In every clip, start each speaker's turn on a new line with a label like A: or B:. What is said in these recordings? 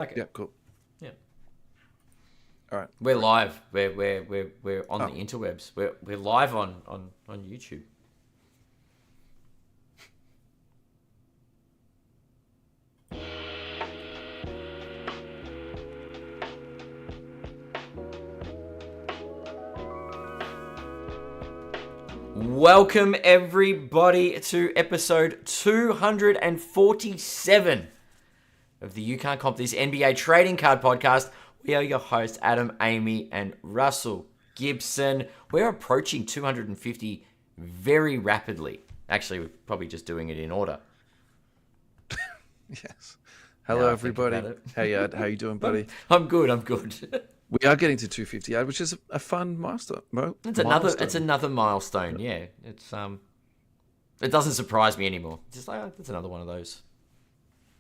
A: Okay.
B: Yeah, cool.
A: Yeah.
B: All right.
A: We're live. We're on the interwebs. We're live on YouTube. Welcome everybody to episode 247 of the You Can't Comp This NBA Trading Card Podcast. We are your hosts, Adam, Amy, and Russell Gibson. We're approaching 250 very rapidly. Actually, we're probably just doing it in order.
B: Yes. Hello,
A: Now I think
B: everybody.
A: about it.
B: Hey, how you doing, buddy?
A: I'm good.
B: We are getting to 250, which is a fun milestone.
A: It's another milestone. Yeah, it's it doesn't surprise me anymore. It's just like, oh, that's another one of those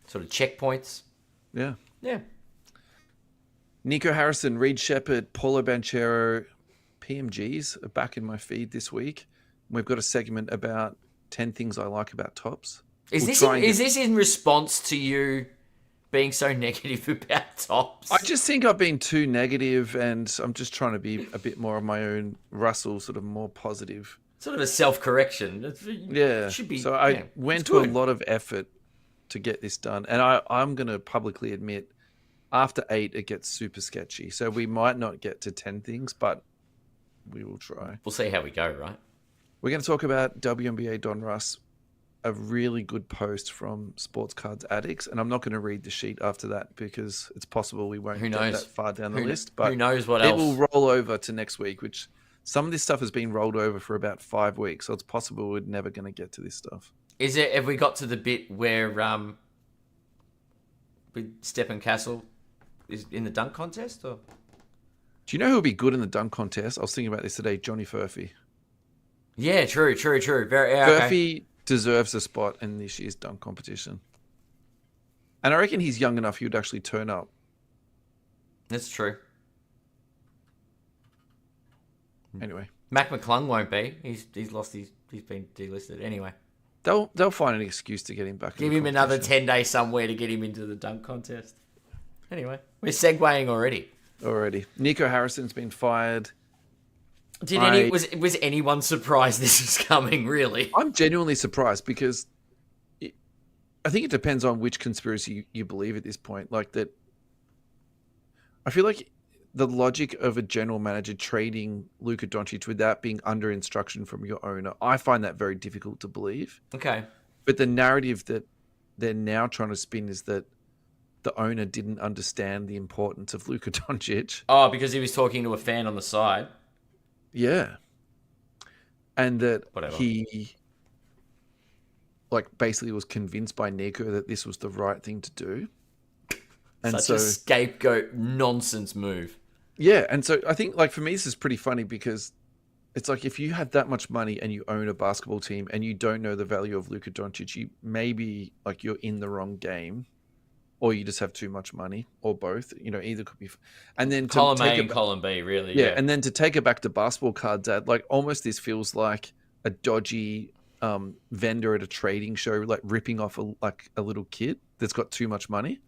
A: sort of checkpoints.
B: Yeah.
A: Yeah.
B: Nico Harrison, Reed Shepherd, Paulo Banchero, PMGs are back in my feed this week. We've got a segment about 10 things I like about tops.
A: Is this in response to you being so negative about tops?
B: I just think I've been too negative, and I'm just trying to be a bit more of my own Russell, sort of more positive.
A: Sort of a self-correction.
B: Yeah.
A: Should be,
B: so I went to a lot of effort to get this done. And I'm going to publicly admit, after 8, it gets super sketchy. So we might not get to 10 things, but we will try.
A: We'll see how we go, right?
B: We're going to talk about WNBA Don Russ, a really good post from Sports Cards Addicts. And I'm not going to read the sheet after that because it's possible we won't get that far down the list. But
A: who knows what else?
B: It will roll over to next week, which some of this stuff has been rolled over for about 5 weeks. So it's possible we're never going to get to this stuff.
A: Have we got to the bit where with Stephen Castle is in the dunk contest? Or?
B: Do you know who would be good in the dunk contest? I was thinking about this today, Johnny Furphy.
A: Yeah, true.
B: Furphy deserves a spot in this year's dunk competition. And I reckon he's young enough he would actually turn up.
A: That's true.
B: Anyway.
A: Mac McClung won't be. He's been delisted. Anyway.
B: They'll find an excuse to get him back.
A: Give him another 10 days somewhere to get him into the dunk contest. Anyway, we're segueing already.
B: Nico Harrison's been fired.
A: Was anyone surprised this was coming, really?
B: I'm genuinely surprised because I think it depends on which conspiracy you believe at this point. Like that, I feel like the logic of a general manager trading Luka Doncic without being under instruction from your owner, I find that very difficult to believe.
A: Okay.
B: But the narrative that they're now trying to spin is that the owner didn't understand the importance of Luka Doncic.
A: Oh, because he was talking to a fan on the side.
B: Yeah. And that he basically was convinced by Nico that this was the right thing to do. And
A: Such a scapegoat nonsense move.
B: Yeah, and so I think for me this is pretty funny because it's like if you have that much money and you own a basketball team and you don't know the value of Luka Doncic, you maybe you're in the wrong game. Or you just have too much money, or both. Either could be. And then
A: column A and column B, really.
B: Yeah, and then to take it back to basketball cards, almost this feels like a dodgy vendor at a trading show, ripping off a little kid that's got too much money.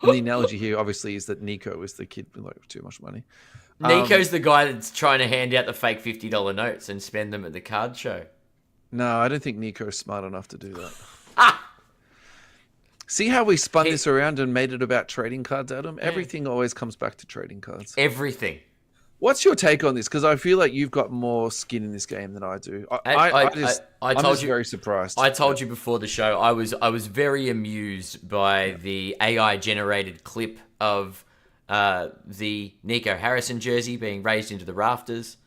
B: And the analogy here, obviously, is that Nico is the kid with too much money.
A: Nico's the guy that's trying to hand out the fake $50 notes and spend them at the card show.
B: No, I don't think Nico's smart enough to do that. See how we spun this around and made it about trading cards, Adam? Yeah. Everything always comes back to trading cards.
A: Everything.
B: What's your take on this? Because I feel like you've got more skin in this game than I do. I'm just very surprised.
A: I told you before the show, I was very amused by the AI-generated clip of the Nico Harrison jersey being raised into the rafters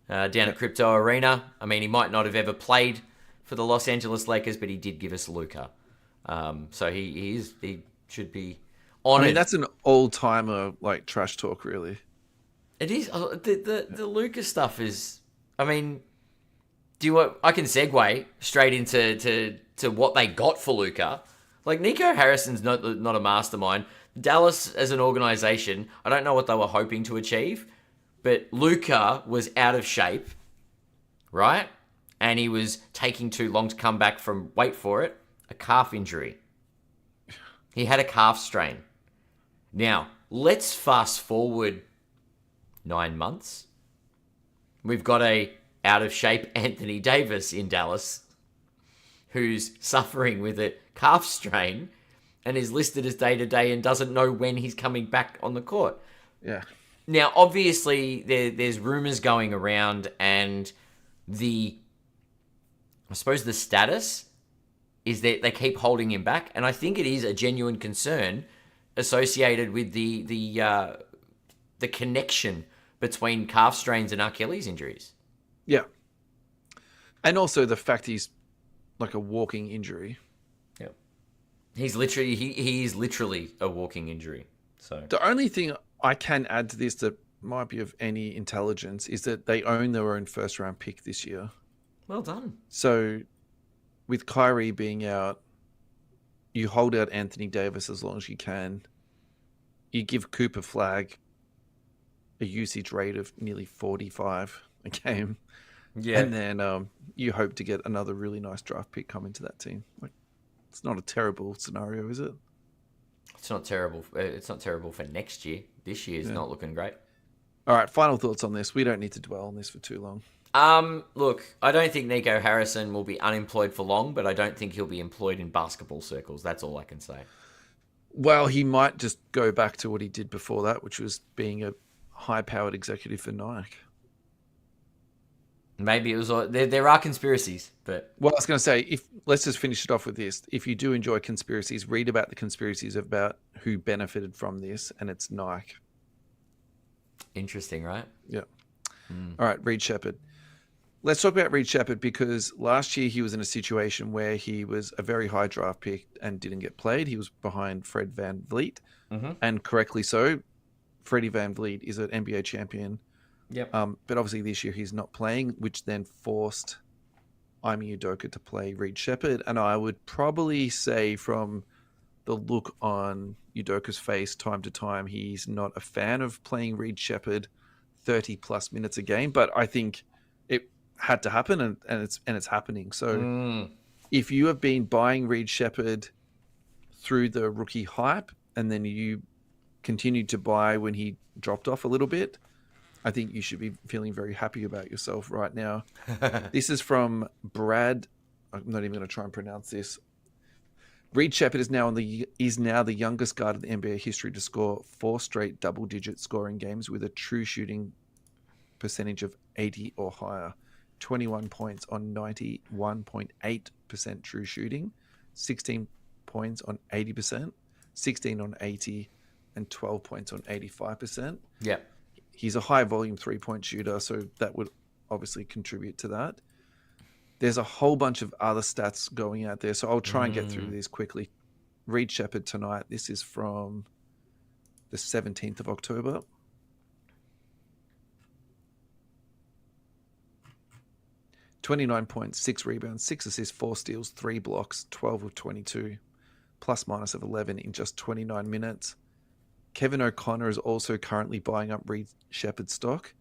A: down at Crypto Arena. I mean, he might not have ever played for the Los Angeles Lakers, but he did give us Luka. So he should be honored.
B: I mean, that's an old-timer trash talk, really.
A: It is. The Luka stuff is. I mean, I can segue straight into what they got for Luka. Nico Harrison's not a mastermind. Dallas as an organization, I don't know what they were hoping to achieve, but Luka was out of shape, right? And he was taking too long to come back from, wait for it, a calf injury. He had a calf strain. Now, let's fast forward 9 months. We've got a out of shape Anthony Davis in Dallas who's suffering with a calf strain and is listed as day-to-day and doesn't know when he's coming back on the court.
B: Yeah.
A: Now, obviously, there's rumours going around, and I suppose the status is that they keep holding him back, and I think it is a genuine concern associated with the connection between calf strains and Achilles injuries.
B: Yeah. And also the fact he's like a walking injury.
A: Yeah. He's literally he is literally a walking injury. So
B: the only thing I can add to this that might be of any intelligence is that they own their own first round pick this year.
A: Well done.
B: So with Kyrie being out, you hold out Anthony Davis as long as you can. You give Cooper Flag a usage rate of nearly 45 a game.
A: Yeah.
B: And then you hope to get another really nice draft pick coming to that team. Like, it's not a terrible scenario, is it?
A: It's not terrible. It's not terrible for next year. This year's not looking great.
B: All right, final thoughts on this. We don't need to dwell on this for too long.
A: Look, I don't think Nico Harrison will be unemployed for long, but I don't think he'll be employed in basketball circles. That's all I can say.
B: Well, he might just go back to what he did before that, which was being a high-powered executive for Nike.
A: Maybe it was. There are conspiracies, but
B: well, I was going to say, let's just finish it off with this. If you do enjoy conspiracies, read about the conspiracies about who benefited from this, and it's Nike.
A: Interesting, right?
B: Yeah. All right, Reed Shepherd. Let's talk about Reed Shepherd because last year he was in a situation where he was a very high draft pick and didn't get played. He was behind Fred VanVleet, and correctly so. Freddie VanVleet is an NBA champion.
A: Yep.
B: But obviously this year he's not playing, which then forced Ime Udoka to play Reed Shepherd. And I would probably say from the look on Udoka's face time to time, he's not a fan of playing Reed Shepherd 30 plus minutes a game. But I think it had to happen and it's happening. So if you have been buying Reed Shepherd through the rookie hype and then you continued to buy when he dropped off a little bit, I think you should be feeling very happy about yourself right now. This is from Brad. I'm not even going to try and pronounce this. Reed Shepherd is now the youngest guard in the NBA history to score 4 straight double-digit scoring games with a true shooting percentage of 80 or higher. 21 points on 91.8% true shooting, 16 points on 80%, 16 on 80, and 12 points on 85%.
A: Yeah.
B: He's a high volume 3-point shooter, so that would obviously contribute to that. There's a whole bunch of other stats going out there, so I'll try and get through these quickly. Reed Shepherd tonight. This is from the 17th of October. "29 points, 6 rebounds, 6 assists, 4 steals, 3 blocks, 12 of 22, plus minus of 11 in just 29 minutes. Kevin O'Connor is also currently buying up Reed Shepherd stock.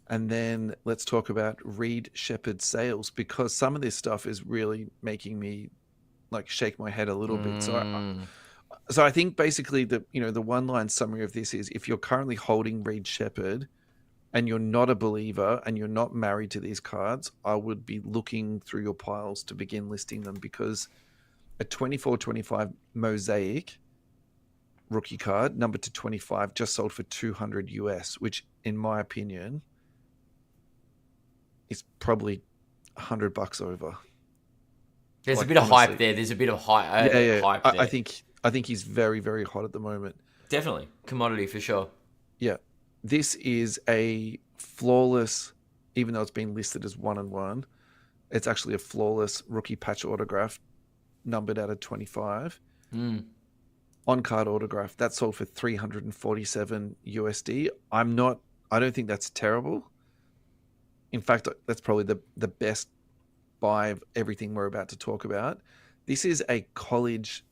B: And then let's talk about Reed Shepherd sales, because some of this stuff is really making me like shake my head a little bit. So I think basically the one-line summary of this is if you're currently holding Reed Shepherd and you're not a believer and you're not married to these cards, I would be looking through your piles to begin listing them, because a 24-25 Mosaic rookie card, number to 25, just sold for $200 US, which in my opinion is probably $100 over.
A: There's a bit of hype there. There's a bit of hype. Hype there.
B: I think he's very, very hot at the moment.
A: Definitely commodity for sure.
B: Yeah, this is a flawless, even though it's been listed as 1-1, it's actually a flawless rookie patch autograph, numbered out of 25. On-card autograph that sold for $347 USD. I don't think that's terrible. In fact, that's probably the best buy of everything we're about to talk about. This is a college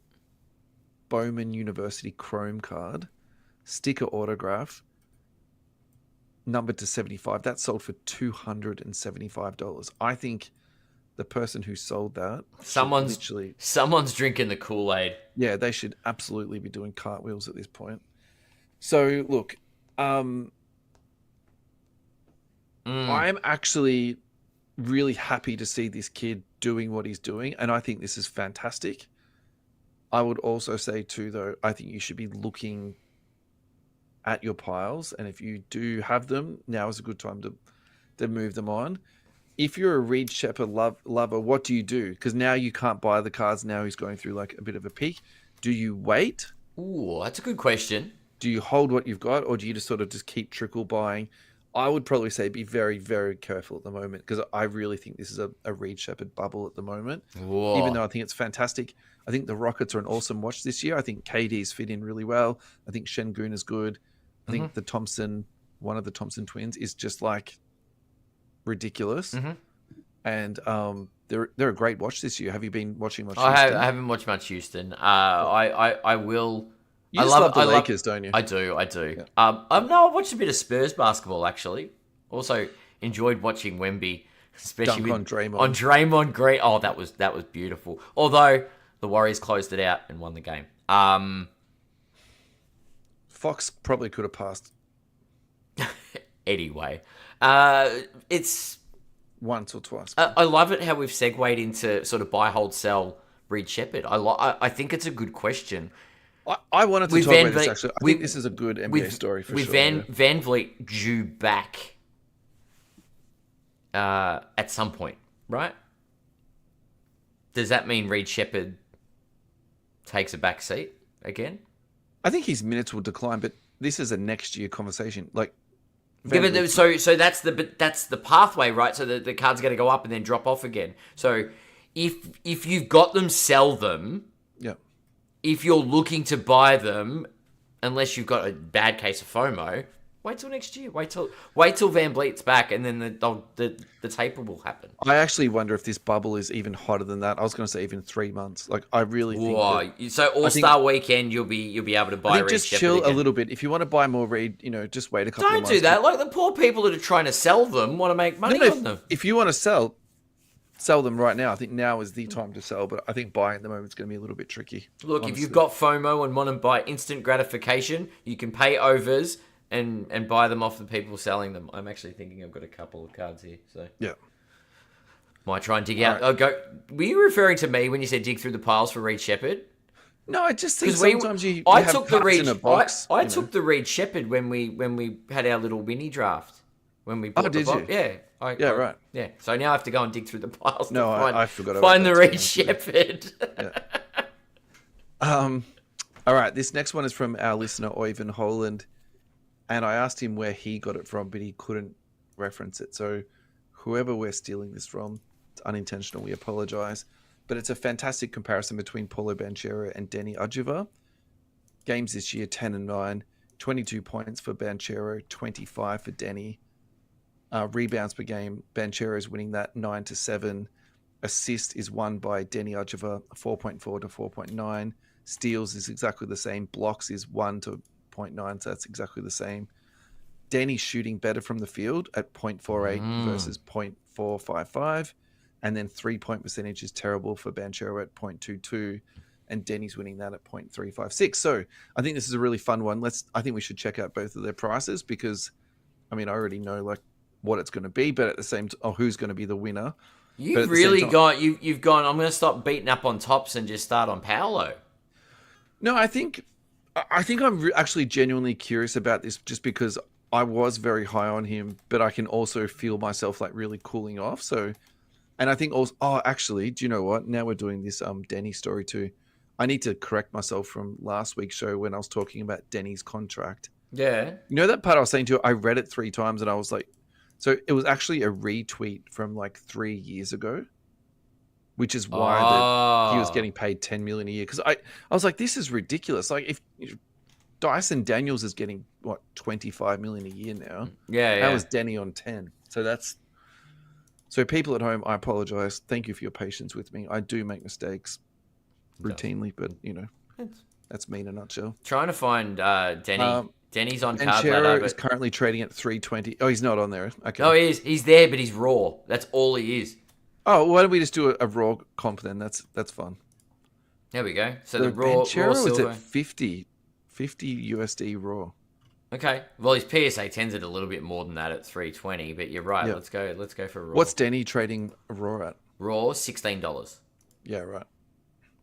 B: Bowman University Chrome card, sticker autograph, numbered to 75. That sold for $275. I think the person who sold that,
A: someone's drinking the Kool-Aid.
B: Yeah, they should absolutely be doing cartwheels at this point. So look, I'm actually really happy to see this kid doing what he's doing, and I think this is fantastic. I would also say too, though, I think you should be looking at your piles, and if you do have them, now is a good time to move them on. If you're a Reed Shepherd lover, what do you do? Because now you can't buy the cards. Now he's going through like a bit of a peak. Do you wait?
A: Ooh, that's a good question.
B: Do you hold what you've got, or do you just sort of just keep trickle buying? I would probably say be very, very careful at the moment, because I really think this is a Reed Shepherd bubble at the moment.
A: Whoa.
B: Even though I think it's fantastic. I think the Rockets are an awesome watch this year. I think KD's fit in really well. I think Şengün is good. I think one of the Thompson twins, is just like ridiculous. And they're a great watch this year. Have you been watching much Houston?
A: I haven't watched much Houston. I will.
B: You love the Lakers, don't you?
A: I do.
B: Yeah.
A: No, I watched a bit of Spurs basketball actually. Also enjoyed watching Wemby, especially
B: Dunk on Draymond.
A: On Draymond Green. Oh, that was beautiful. Although the Warriors closed it out and won the game.
B: Fox probably could have passed
A: Anyway, it's
B: once or twice.
A: I love it how we've segued into sort of buy, hold, sell Reed Shepherd. I think it's a good question.
B: I wanted to talk about this actually. I think this is a good NBA story for sure.
A: With Van Vliet due back at some point, right? Does that mean Reed Shepherd takes a back seat again?
B: I think his minutes will decline, but this is a next year conversation. Like,
A: so that's the pathway, right? So the card's going to go up and then drop off again. So if you've got them, sell them.
B: Yeah.
A: If you're looking to buy them, unless you've got a bad case of FOMO, wait till next year. Wait till Van Vliet's back, and then the taper will happen.
B: I actually wonder if this bubble is even hotter than that. I was going to say even 3 months. Like, I really think.
A: So All-Star weekend, you'll be able to buy. Reed
B: just
A: Shepherd
B: chill
A: again.
B: A little bit. If you want to buy more Reed, just wait a couple of months.
A: Don't do that. Like the poor people that are trying to sell them want to make money on them.
B: If you want to sell them right now. I think now is the time to sell, but I think buying at the moment is going to be a little bit tricky.
A: Look, honestly. If you've got FOMO and want to buy instant gratification, you can pay overs and buy them off the people selling them. I'm actually thinking I've got a couple of cards here, so
B: yeah,
A: might try and dig out. Right. Were you referring to me when you said dig through the piles for Reed Shepherd?
B: No, I just think sometimes you
A: I
B: have
A: took the Reed
B: in a box.
A: I took the Reed Shepherd when we had our little Winnie draft. When we bought
B: did you?
A: Yeah.
B: Right.
A: Yeah. So now I have to go and dig through the piles.
B: No, I forgot about
A: find the Reed Shepherd.
B: Yeah. All right. This next one is from our listener Oyvind Holland, and I asked him where he got it from, but he couldn't reference it. So whoever we're stealing this from, it's unintentional. We apologize, but it's a fantastic comparison between Paulo Banchero and Deni Adjuva. Games this year: 10 and 9, 22 points for Banchero, 25 for Deni. Rebounds per game, Banchero is winning that 9-7. Assist is won by Deni Adjuva, 4.4 to 4.9. Steals is exactly the same. Blocks is 1 to 0.9, so that's exactly the same. Deni's shooting better from the field at 0.48 versus 0.455. And then 3-point percentage is terrible for Banchero at 0.22. And Deni's winning that at 0.356. So I think this is a really fun one. I think we should check out both of their prices because, I mean, I already know like what it's going to be, but at the same time, who's going to be the winner.
A: You've really gone, you've gone, I'm going to stop beating up on tops and just start on Paolo.
B: No, I think I'm actually genuinely curious about this just because I was very high on him, but I can also feel myself like really cooling off. So, and I think also, actually, do you know what? Now we're doing this Deni story too. I need to correct myself from last week's show when I was talking about Deni's contract.
A: Yeah.
B: You know that part I was saying to you, I read it 3 times and I was like, so it was actually a retweet from like 3 years ago, which is why he was getting paid $10 million a year. Because I was like, this is ridiculous. Like if Dyson Daniels is getting what $25 million a year now, how is Deni on 10? So people at home, I apologize. Thank you for your patience with me. I do make mistakes routinely, but that's me in a nutshell.
A: Trying to find Deni. Deni's on card
B: ladder.
A: Banchero
B: is currently trading at 320. Oh, he's not on there. Okay.
A: Oh, he is. He's there, but he's raw. That's all he is.
B: Oh, why don't we just do a raw comp then? That's fun.
A: There we go. So
B: The
A: the raw
B: Banchero is
A: silver.
B: at 50 USD raw.
A: Okay. Well, his PSA 10's at a little bit more than that at 320, but you're right.
B: Yeah.
A: Let's go for raw.
B: What's Denny trading raw at?
A: Raw? $16.
B: Yeah, right.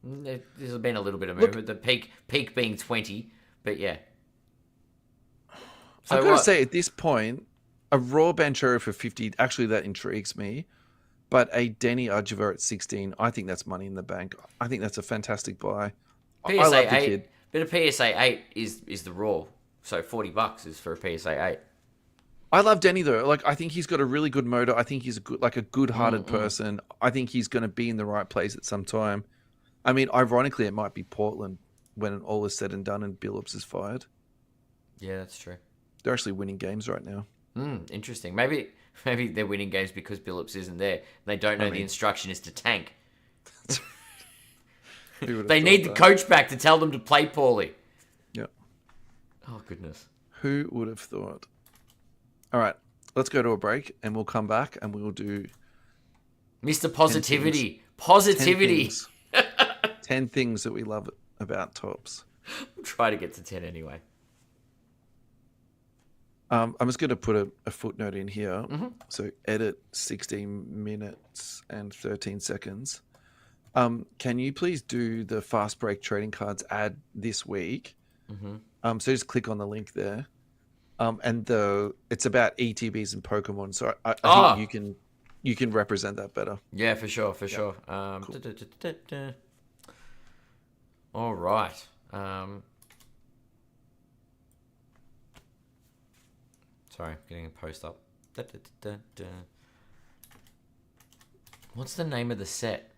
A: There's been a little bit of movement. The peak being 20, but yeah. So
B: I've got to say, at this point, a raw Banchero for 50, actually that intrigues me. But a Denny Adjuver at 16, I think that's money in the bank. I think that's a fantastic buy. I love the
A: 8,
B: kid.
A: but a PSA 8 is the raw. So $40 is for a PSA 8.
B: I love Denny though. Like, I think he's got a really good motor. I think he's a good-hearted person. I think he's going to be in the right place at some time. I mean, ironically, it might be Portland when all is said and done and Billups is fired.
A: Yeah, that's true.
B: They're actually winning games right now.
A: Interesting. Maybe they're winning games because Billups isn't there. They don't know the instruction is to tank. They need the coach back to tell them to play poorly.
B: Yep.
A: Oh, goodness.
B: Who would have thought? All right, let's go to a break and we'll come back and we'll do
A: Mr. Positivity. Positivity.
B: 10 things that we love about tops.
A: We'll try to get to 10 anyway.
B: I'm just going to put a footnote in here. So edit 16 minutes and 13 seconds. Can you please do the fast break trading cards ad this week? So just click on the link there. And it's about ETBs and Pokemon. So I think you can represent that better.
A: Yeah, for sure. Cool. All right. Sorry, getting a post up. What's the name of the set?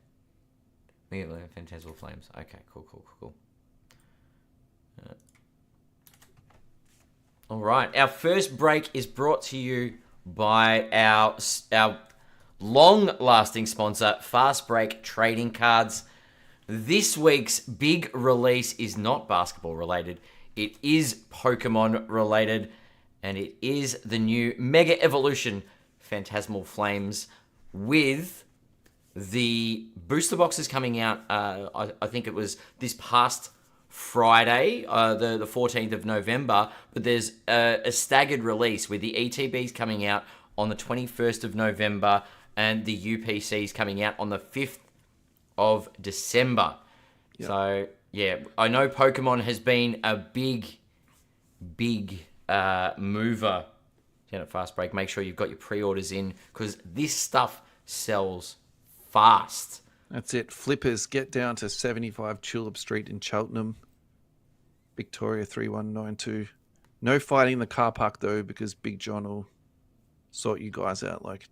A: Phantasmal Flames. Okay, cool. All right. Our first break is brought to you by our long-lasting sponsor, Fast Break Trading Cards. This week's big release is not basketball related. It is Pokemon related. And it is the new Mega Evolution Phantasmal Flames with the booster boxes coming out. I think it was this past Friday, the 14th of November. But there's a staggered release with the ETBs coming out on the 21st of November and the UPCs coming out on the 5th of December. Yep. So, yeah, I know Pokemon has been a big mover down at Fast Break. Make sure you've got your pre-orders in because this stuff sells fast.
B: That's it. Flippers, get down to 75 Tulip Street in Cheltenham, Victoria 3192. No fighting in the car park though because Big John will sort you guys out like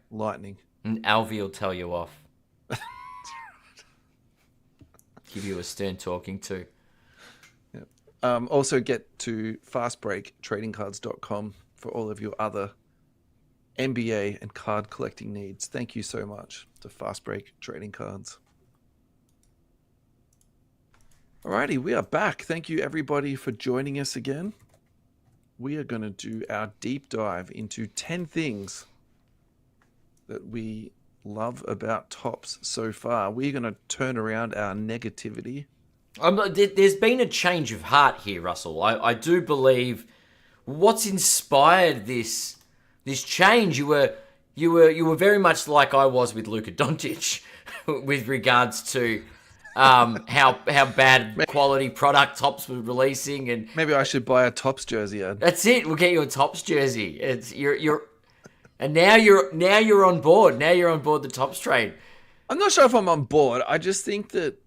B: lightning.
A: And Alvy will tell you off. Give you a stern talking to.
B: Also get to fastbreaktradingcards.com for all of your other NBA and card collecting needs. Thank you so much to Fast Break Trading Cards. Alrighty, we are back. Thank you everybody for joining us again. We are going to do our deep dive into 10 things that we love about tops so far. We're going to turn around our negativity.
A: There's been a change of heart here, Russell. I do believe what's inspired this change. You were very much like I was with Luka Doncic with regards to how bad quality product Tops were releasing, and
B: maybe I should buy a Tops jersey. Ed.
A: That's it. We'll get you a Tops jersey. And now you're on board. Now you're on board the Tops trade.
B: I'm not sure if I'm on board. I just think that.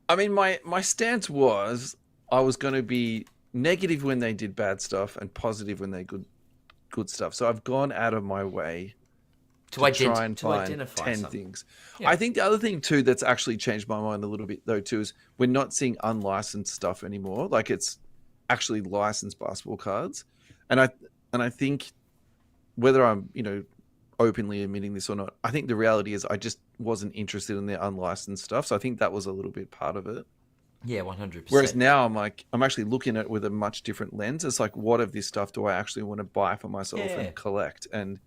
B: I mean, my stance was I was going to be negative when they did bad stuff and positive when they good stuff. So I've gone out of my way to try and find 10 something. Things. Yeah. I think the other thing too that's actually changed my mind a little bit though too is we're not seeing unlicensed stuff anymore. Like it's actually licensed basketball cards, and I think whether I'm openly admitting this or not, I think the reality is I just wasn't interested in the unlicensed stuff. So I think that was a little bit part of it.
A: Yeah, 100%.
B: Whereas now I'm actually looking at it with a much different lens. It's like, what of this stuff do I actually want to buy for myself and collect? And,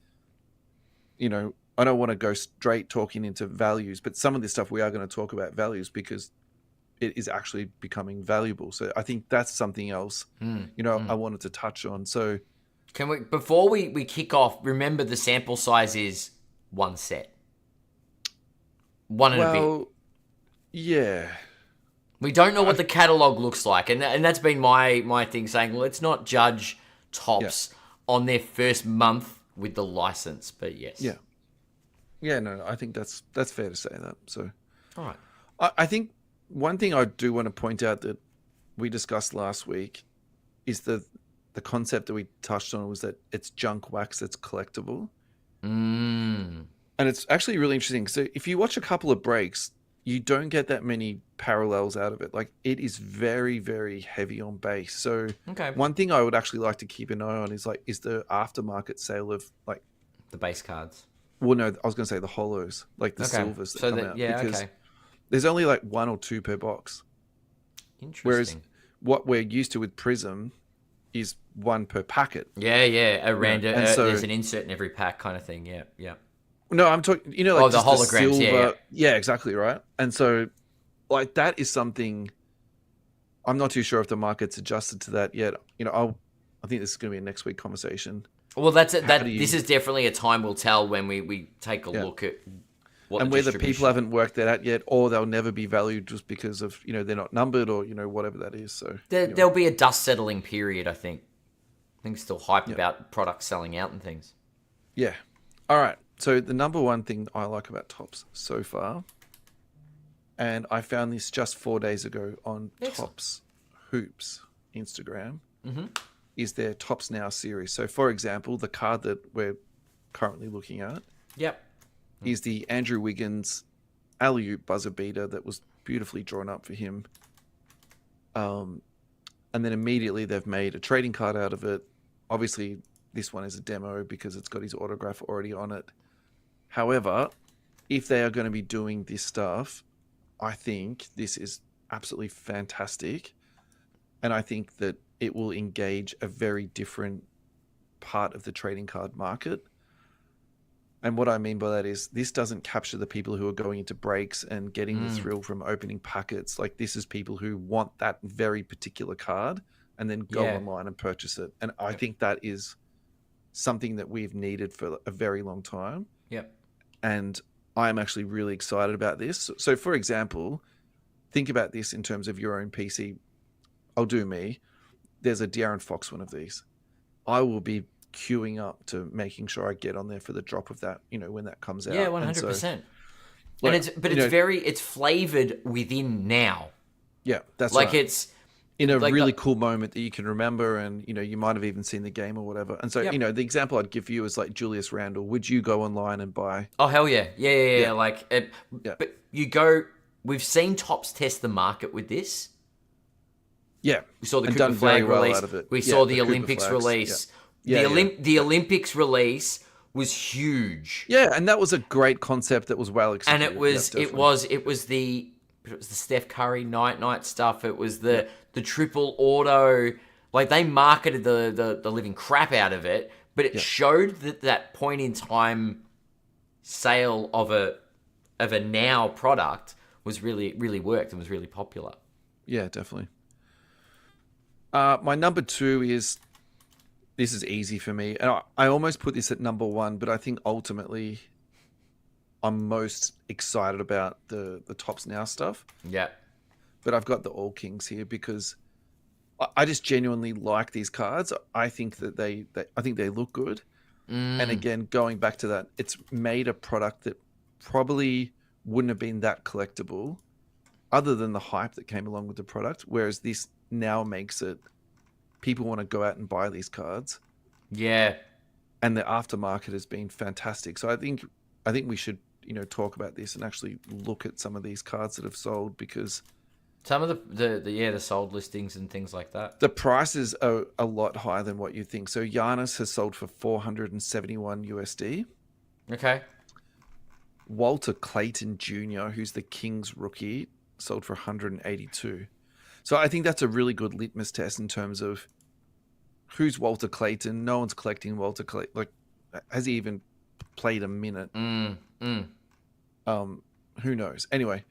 B: I don't want to go straight talking into values, but some of this stuff we are going to talk about values because it is actually becoming valuable. So I think that's something else, I wanted to touch on. So
A: Can we, before we kick off, remember the sample size is one set. One and a bit.
B: well, yeah.
A: We don't know what the catalog looks like, and that's been my thing saying, let's not judge Tops on their first month with the license. But yes,
B: No, I think that's fair to say that. So,
A: all right.
B: I think one thing I do want to point out that we discussed last week is the concept that we touched on was that it's junk wax that's collectible. And it's actually really interesting. So if you watch a couple of breaks, you don't get that many parallels out of it. Like, it is very, very heavy on bass. So one thing I would actually like to keep an eye on is the aftermarket sale of like
A: the base cards.
B: Well, no, I was going to say the hollows, like the silvers that come out.
A: Yeah,
B: because there's only like 1 or 2 per box.
A: Interesting.
B: Whereas what we're used to with Prism is 1 per packet.
A: Yeah. A random.
B: And so,
A: there's an insert in every pack kind of thing. Yeah.
B: No, I'm talking, like
A: the holograms,
B: the silver.
A: yeah.
B: Yeah, exactly, right? And so, like, that is something I'm not too sure if the market's adjusted to that yet. I think this is going to be a next week conversation.
A: Well, that's it. This is definitely a time will tell when we take a look at what
B: and whether people haven't worked that out yet, or they'll never be valued just because of they're not numbered, or whatever that is. So
A: there'll be a dust settling period. I think still hype about products selling out and things.
B: Yeah. All right. So the number one thing I like about Tops so far, and I found this just 4 days ago on Tops Hoops Instagram, is their Tops Now series. So, for example, the card that we're currently looking at is the Andrew Wiggins alley-oop buzzer beater that was beautifully drawn up for him. And then immediately they've made a trading card out of it. Obviously, this one is a demo because it's got his autograph already on it. However, if they are going to be doing this stuff, I think this is absolutely fantastic. And I think that it will engage a very different part of the trading card market. And what I mean by that is this doesn't capture the people who are going into breaks and getting the thrill from opening packets. Like, this is people who want that very particular card and then go online and purchase it. And I think that is something that we've needed for a very long time.
A: Yep.
B: And I'm actually really excited about this. So, for example, think about this in terms of your own PC. I'll do me. There's a De'Aaron Fox one of these. I will be queuing up to making sure I get on there for the drop of that, when that comes out.
A: Yeah, 100%. It's flavored within now.
B: Yeah, that's
A: like
B: right.
A: It's
B: in a really cool moment that you can remember, and you might have even seen the game or whatever. And so the example I'd give you is like Julius Randle. Would you go online and buy?
A: Oh hell yeah. But you go. We've seen Tops test the market with this.
B: Yeah,
A: we saw the Cooper Flag release.
B: Out of it.
A: We saw the Olympics release. The Olympics release was huge.
B: Yeah, and that was a great concept that was well executed.
A: And it was the Steph Curry night stuff. It was the triple auto. Like, they marketed the living crap out of it, but it showed that point in time sale of a now product was really worked and was really popular.
B: Yeah, definitely. My number 2 is, this is easy for me, and I almost put this at number 1, but I think ultimately I'm most excited about the Tops Now stuff.
A: Yeah.
B: But I've got the All Kings here because I just genuinely like these cards. I think that I think they look good. And again, going back to that, it's made a product that probably wouldn't have been that collectible other than the hype that came along with the product. Whereas this now makes it, people want to go out and buy these cards.
A: Yeah.
B: And the aftermarket has been fantastic. So I think we should, talk about this and actually look at some of these cards that have sold, because
A: some of the sold listings and things like that.
B: The prices are a lot higher than what you think. So Giannis has sold for $471 USD.
A: Okay.
B: Walter Clayton Jr., who's the Kings rookie, sold for $182. So I think that's a really good litmus test in terms of who's Walter Clayton. No one's collecting Walter Clayton. Like, has he even played a minute.
A: Mm, mm.
B: Who knows? Anyway,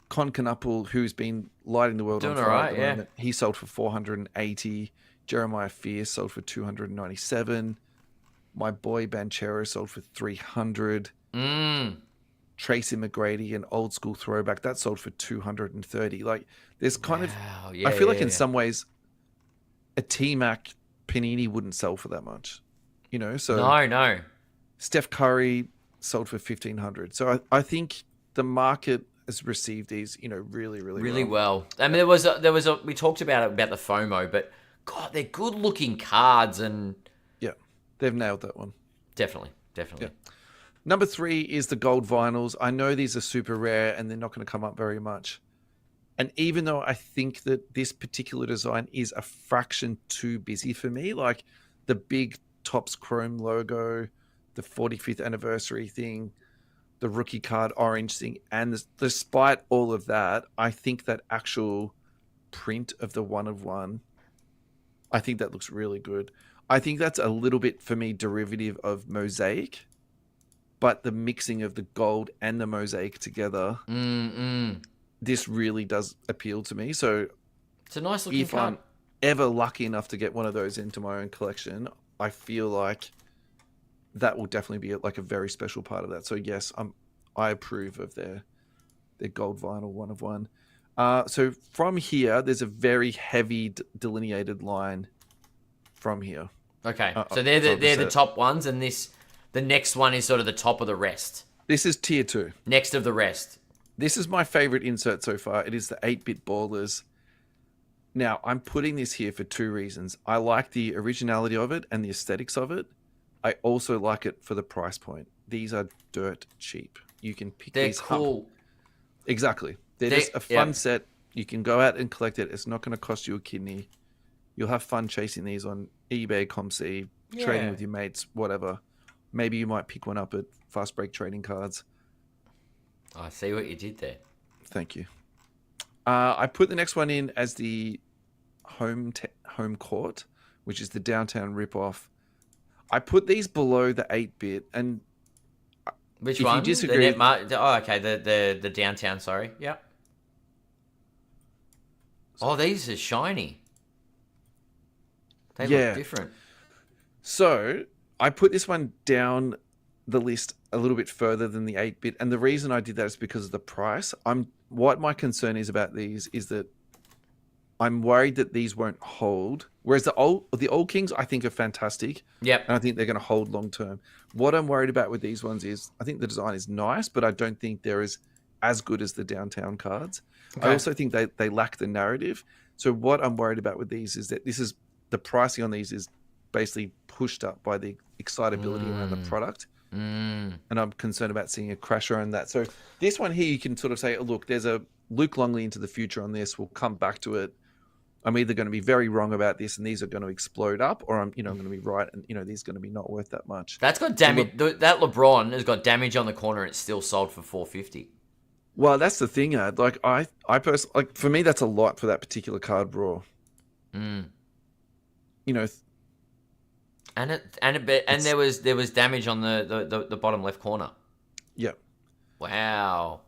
B: Con Canapul, who's been lighting the world
A: Doing
B: on
A: all
B: fire
A: right,
B: at the
A: yeah.
B: moment, he sold for 480. Jeremiah Fierce sold for 297. My boy Banchero sold for 300.
A: Mm.
B: Tracy McGrady, an old school throwback, that sold for 230. Like, there's kind of,
A: Wow,
B: I
A: yeah,
B: feel
A: yeah,
B: like in
A: yeah.
B: some ways, a T-Mac Panini wouldn't sell for that much, So
A: No.
B: Steph Curry sold for 1,500. So I think the market has received these, really, really
A: Really
B: well.
A: well. I mean, there was a. We talked about the FOMO, but God, they're good looking cards, and
B: Yeah, they've nailed that one.
A: definitely.
B: Yeah. Number 3 is the gold vinyls. I know these are super rare and they're not going to come up very much. And even though I think that this particular design is a fraction too busy for me, like the big Topps Chrome logo, the 45th anniversary thing, the rookie card orange thing, and despite all of that, I think that actual print of the 1 of 1, I think that looks really good. I think that's a little bit, for me, derivative of Mosaic, but the mixing of the gold and the Mosaic together, this really does appeal to me. So
A: It's a nice looking
B: if
A: card.
B: I'm ever lucky enough to get one of those into my own collection, I feel like that will definitely be like a very special part of that. So yes, I approve of their gold vinyl 1 of 1. So from here, there's a very heavy delineated line from here.
A: Okay, so they're
B: from
A: the
B: set.
A: top ones, and the next one is sort of the top of the rest.
B: This is tier 2.
A: Next of the rest.
B: This is my favorite insert so far. It is the 8-bit ballers. Now, I'm putting this here for 2 reasons. I like the originality of it and the aesthetics of it. I also like it for the price point. These are dirt cheap. You can pick
A: They're
B: these
A: cool.
B: up. Exactly. They're just a fun set. You can go out and collect it. It's not going to cost you a kidney. You'll have fun chasing these on eBay, ComC, trading with your mates, whatever. Maybe you might pick one up at Fast Break Trading Cards.
A: I see what you did there.
B: Thank you. I put the next one in as the home court, which is the downtown ripoff. I put these below the 8-bit, and
A: Which
B: if
A: one?
B: you disagree,
A: Okay, the downtown. Sorry. Yep. Oh, these are shiny. They look different.
B: So I put this one down the list a little bit further than the 8-bit, and the reason I did that is because of the price. What my concern is about these is that I'm worried that these won't hold. Whereas the old Kings, I think, are fantastic.
A: Yep.
B: And I think they're going to hold long term. What I'm worried about with these ones is I think the design is nice, but I don't think they're as good as the downtown cards. Okay. I also think they lack the narrative. So what I'm worried about with these is that the pricing on these is basically pushed up by the excitability around the product. And I'm concerned about seeing a crash around that. So this one here, you can sort of say, oh, look, there's a Luke Longley into the future on this. We'll come back to it. I'm either going to be very wrong about this and these are going to explode up, or I'm going to be right and, these are going to be not worth that much.
A: That's got damage. That LeBron has got damage on the corner and it's still sold for $450.
B: Well, that's the thing, Ad. Like, I personally, for me, that's a lot for that particular card raw.
A: And there was damage on the bottom left corner.
B: Yeah.
A: Wow.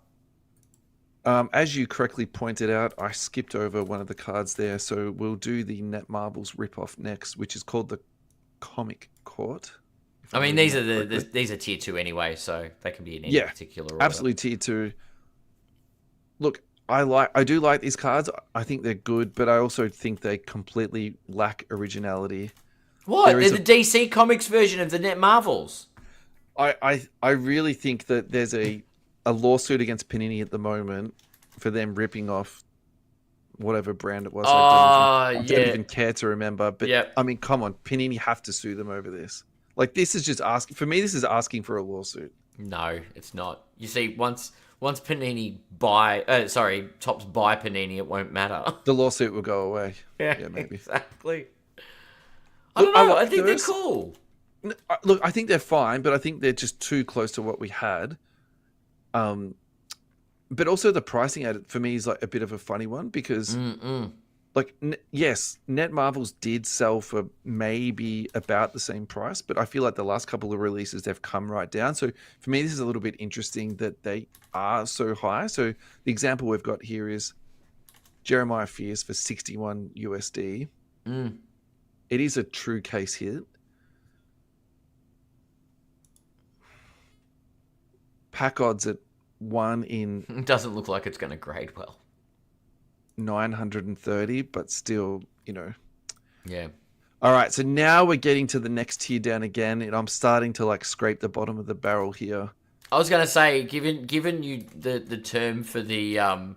B: As you correctly pointed out, I skipped over one of the cards there, so we'll do the Net Marbles ripoff next, which is called the Comic Court.
A: I mean, these are tier 2 anyway, so they can be in any particular order.
B: Absolutely tier 2. Look, I do like these cards. I think they're good, but I also think they completely lack originality.
A: What? They're the DC Comics version of the Net Marvels.
B: I really think that there's a lawsuit against Panini at the moment for them ripping off whatever brand it was. I don't even care to remember. But I mean, come on, Panini have to sue them over this. Like, this is just asking for me. This is asking for a lawsuit.
A: No, it's not. You see, once Panini Topps buy Panini, it won't matter.
B: The lawsuit will go away.
A: Yeah,
B: maybe.
A: Exactly. I don't know. I think they're cool.
B: Look, I think they're fine, but I think they're just too close to what we had. But also the pricing at it for me is like a bit of a funny one because like, yes, Net Marvels did sell for maybe about the same price, but I feel like the last couple of releases they've come right down. So for me, this is a little bit interesting that they are so high. So the example we've got here is Jeremiah Fears for 61 USD. It is a true case hit. Pack odds at 1 in
A: It doesn't look like it's going to grade well.
B: 930, but still,
A: Yeah.
B: All right, so now we're getting to the next tier down again, and I'm starting to like scrape the bottom of the barrel here.
A: I was going to say, given you the term for the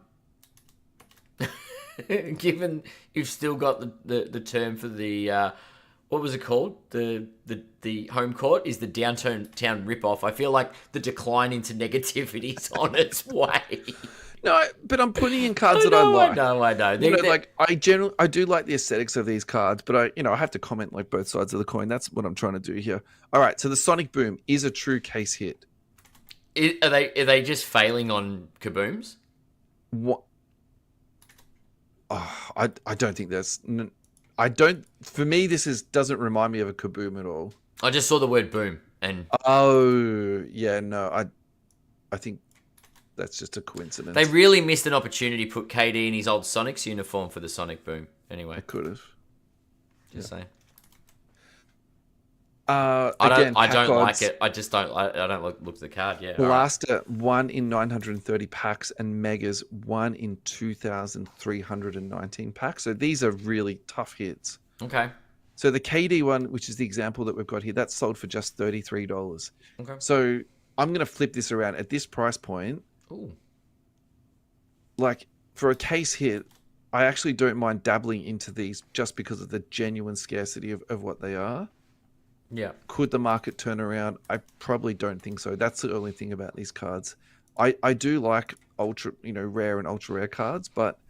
A: given you've still got the term for the what was it called? The home court is the downtown ripoff. I feel like the decline into negativity is on its way.
B: No, but I'm putting in cards that I like.
A: I know.
B: Like I do like the aesthetics of these cards, but I have to comment like both sides of the coin. That's what I'm trying to do here. All right, so the Sonic Boom is a true case hit.
A: Are they just failing on kabooms?
B: What? Oh, I don't think that's. I don't. For me, doesn't remind me of a kaboom at all.
A: I just saw the word boom and.
B: Oh yeah, no. I think that's just a coincidence.
A: They really missed an opportunity to put KD in his old Sonic's uniform for the Sonic Boom. Anyway,
B: I could have.
A: Just saying.
B: Again,
A: I don't like it. I just don't. I don't look at the card. Yeah.
B: Blaster 1 in 930 packs and Megas 1 in 2,319 packs. So these are really tough hits.
A: Okay.
B: So the KD one, which is the example that we've got here, that's sold for just $33.
A: Okay.
B: So I'm going to flip this around at this price point.
A: Ooh.
B: Like for a case hit, I actually don't mind dabbling into these just because of the genuine scarcity of what they are.
A: Yeah.
B: Could the market turn around? I probably don't think so. That's the only thing about these cards. I do like ultra, rare and ultra rare cards, but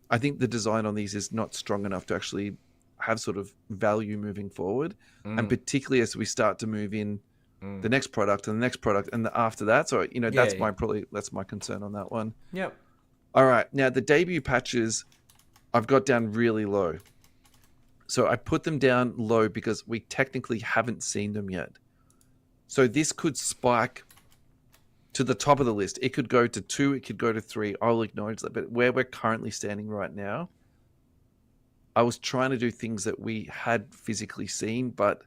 B: I think the design on these is not strong enough to actually have sort of value moving forward. And particularly as we start to move in the next product and the next product and after that. So, that's my concern on that one.
A: Yep.
B: All right. Now the debut patches I've got down really low. So I put them down low because we technically haven't seen them yet. So this could spike to the top of the list. It could go to 2, it could go to 3. I'll acknowledge that. But where we're currently standing right now, I was trying to do things that we had physically seen, but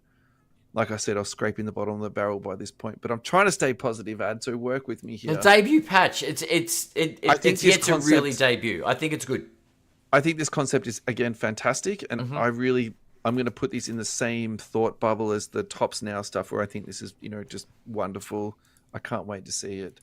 B: like I said, I was scraping the bottom of the barrel by this point. But I'm trying to stay positive, Ad, so work with me here.
A: The debut patch, it's yet to really debut. I think it's good.
B: I think this concept is, again, fantastic. And I'm going to put this in the same thought bubble as the Tops Now stuff where I think this is, just wonderful. I can't wait to see it.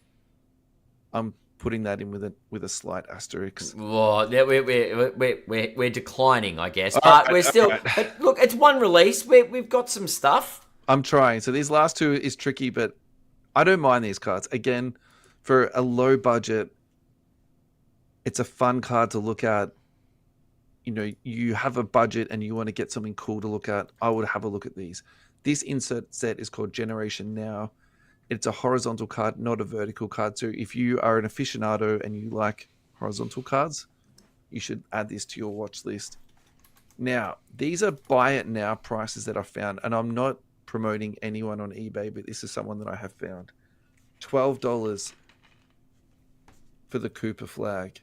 B: I'm putting that in with a slight asterisk.
A: Oh, yeah, we're declining, I guess. But we're still... But look, it's one release. We've got some stuff.
B: I'm trying. So these last two is tricky, but I don't mind these cards. Again, for a low budget, it's a fun card to look at. You have a budget and you want to get something cool to look at, I would have a look at these. This insert set is called Generation Now. It's a horizontal card, not a vertical card. So if you are an aficionado and you like horizontal cards, you should add this to your watch list. Now, these are buy it now prices that I found, and I'm not promoting anyone on eBay, but this is someone that I have found. $12 for the Cooper flag.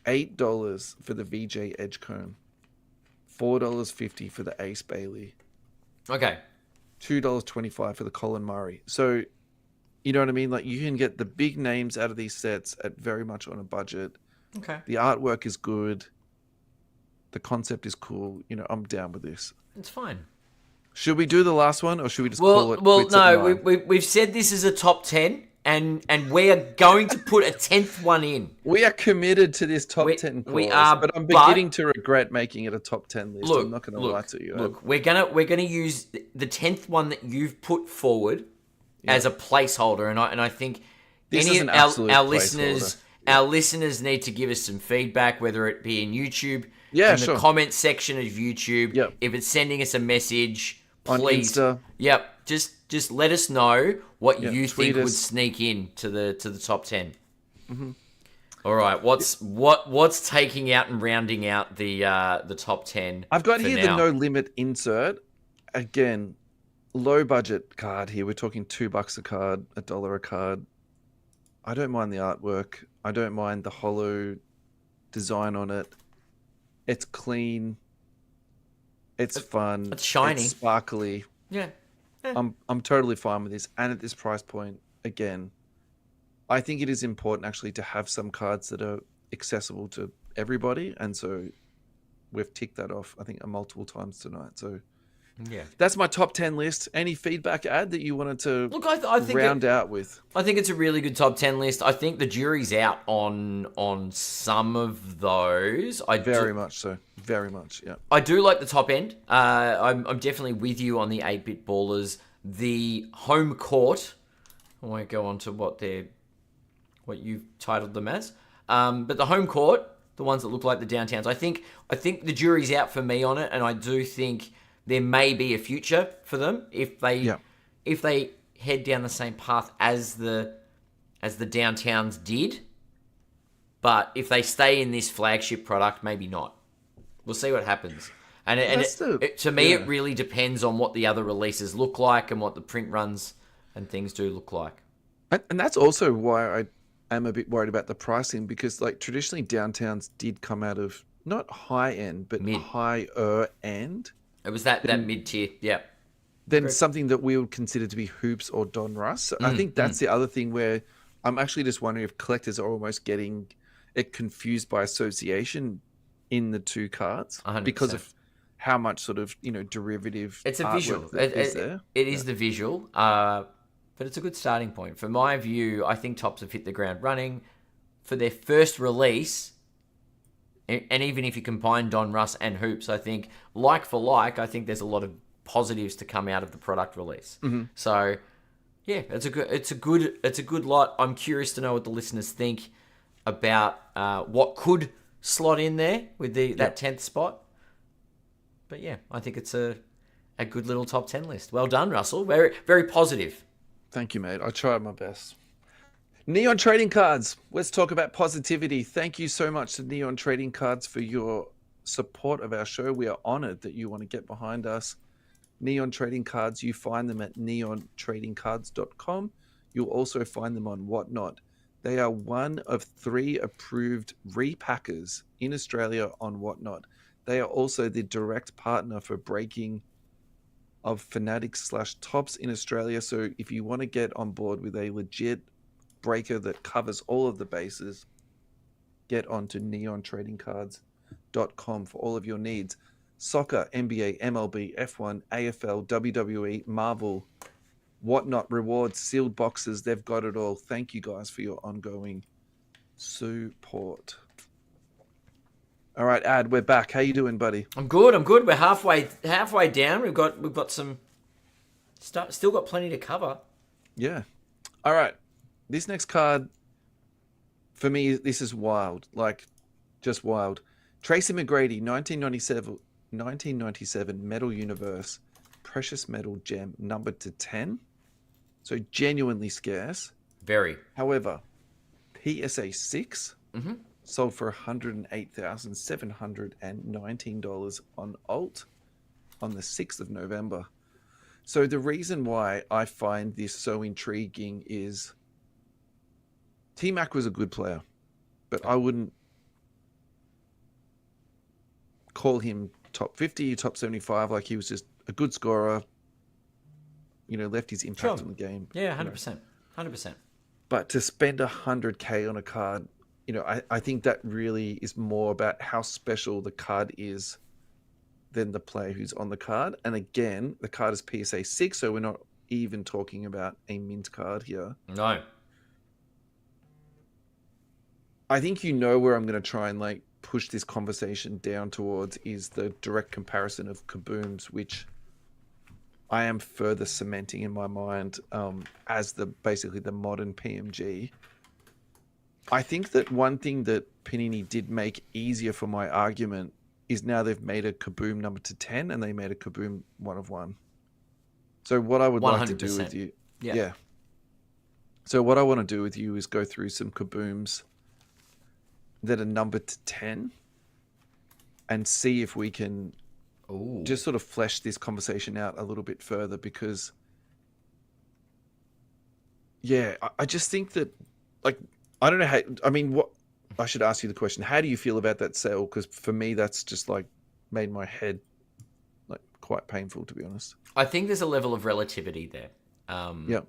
B: $8 for the VJ Edgecombe, $4.50 for the Ace Bailey.
A: Okay.
B: $2.25 for the Colin Murray. So, you know what I mean? Like, you can get the big names out of these sets at very much on a budget.
A: Okay.
B: The artwork is good. The concept is cool. I'm down with this.
A: It's fine.
B: Should we do the last one, or should we just call it?
A: Well, no. We've said this is a top 10. And we are going to put a 10th one in.
B: We are committed to this top 10 cause,
A: we are,
B: but I'm beginning to regret making it a top 10 list.
A: Look,
B: I'm not going to lie to you.
A: Look, we're gonna use the 10th one that you've put forward as a placeholder, and I think
B: this
A: any
B: is an
A: our listeners need to give us some feedback, whether it be in YouTube,
B: in
A: the comment section of YouTube.
B: Yep.
A: If it's sending us a message, please.
B: On Insta.
A: Yep. Just let us know what you think
B: tweet
A: would
B: us.
A: sneak in to the top 10.
B: Mm-hmm.
A: All right, what's taking out and rounding out the top 10?
B: I've got
A: for
B: here
A: now?
B: the no limit insert. Again, low budget card here. We're talking $2 a card, $1 a card. I don't mind the artwork. I don't mind the hollow design on it. It's clean. It's fun.
A: It's shiny.
B: It's sparkly.
A: Yeah.
B: I'm totally fine with this. And at this price point, again, I think it is important actually to have some cards that are accessible to everybody. And so we've ticked that off, I think, multiple times tonight. So
A: Yeah.
B: that's my top 10 list. Any feedback, Ad, that you wanted to
A: Look, I think
B: round out with?
A: I think it's a really good top 10 list. I think the jury's out on some of those.
B: Very much so. Very much, yeah.
A: I do like the top end. I'm definitely with you on the 8-bit ballers. The home court. I won't go on to what you've titled them as. But the home court, the ones that look like the downtowns. I think the jury's out for me on it, and I do think there may be a future for them if they head down the same path as the downtowns did. But if they stay in this flagship product, maybe not. We'll see what happens. And to me, it really depends on what the other releases look like and what the print runs and things do look like.
B: And that's also why I am a bit worried about the pricing, because like traditionally downtowns did come out of not high end, but higher end.
A: It was that mid tier, yeah.
B: Then something that we would consider to be Hoops or Don Russ. So I think that's the other thing where I'm actually just wondering if collectors are almost getting it confused by association in the two cards
A: 100%.
B: because of how much sort of derivative.
A: It's a visual. It is the visual, but it's a good starting point. For my view, I think Topps have hit the ground running for their first release. And even if you combine Don Russ and Hoops, I think like for like, I think there's a lot of positives to come out of the product release.
B: Mm-hmm.
A: So, yeah, it's a good lot. I'm curious to know what the listeners think about what could slot in there with that 10th spot. But yeah, I think it's a good little top 10 list. Well done, Russell. Very, very positive.
B: Thank you, mate. I tried my best. Neon Trading Cards. Let's talk about positivity. Thank you so much to Neon Trading Cards for your support of our show. We are honored that you want to get behind us. Neon Trading Cards, you find them at neontradingcards.com. You'll also find them on Whatnot. They are one of 3 approved repackers in Australia on Whatnot. They are also the direct partner for breaking of Fanatics / Topps in Australia. So if you want to get on board with a legit breaker that covers all of the bases, get onto neontradingcards.com for all of your needs. Soccer, NBA, MLB, F1, AFL, WWE, Marvel, Whatnot, rewards, sealed boxes, they've got it all. Thank you guys for your ongoing support. All right, Ad, we're back. How you doing, buddy?
A: I'm good. We're halfway down. We've got some stuff, still got plenty to cover.
B: Yeah. All right. This next card, for me, this is wild. Like, just wild. Tracy McGrady, 1997 Metal Universe, Precious Metal Gem, numbered to 10. So genuinely scarce.
A: Very.
B: However, PSA 6
A: Mm-hmm.
B: sold for $108,719 on Alt on the 6th of November. So the reason why I find this so intriguing is T-Mac was a good player, but I wouldn't call him top 50, top 75. Like, he was just a good scorer, left his impact on the game.
A: Yeah, 100%. 100%.
B: But to spend $100K on a card, I think that really is more about how special the card is than the player who's on the card. And again, the card is PSA 6, so we're not even talking about a mint card here.
A: No.
B: I think where I'm going to try and push this conversation down towards is the direct comparison of Kabooms, which I am further cementing in my mind as basically the modern PMG. I think that one thing that Panini did make easier for my argument is now they've made a Kaboom number to 10 and they made a Kaboom 1 of 1. So what I would like to do with you... Yeah. So what I want to do with you is go through some Kabooms that are numbered to 10 and see if we can
A: Ooh.
B: just sort of flesh this conversation out a little bit further, because I just think that, like, I don't know how, I mean, what, I should ask you the question, how do you feel about that sale? Because for me, that's just like made my head like quite painful, to be honest.
A: I think there's a level of relativity there.
B: Yeah.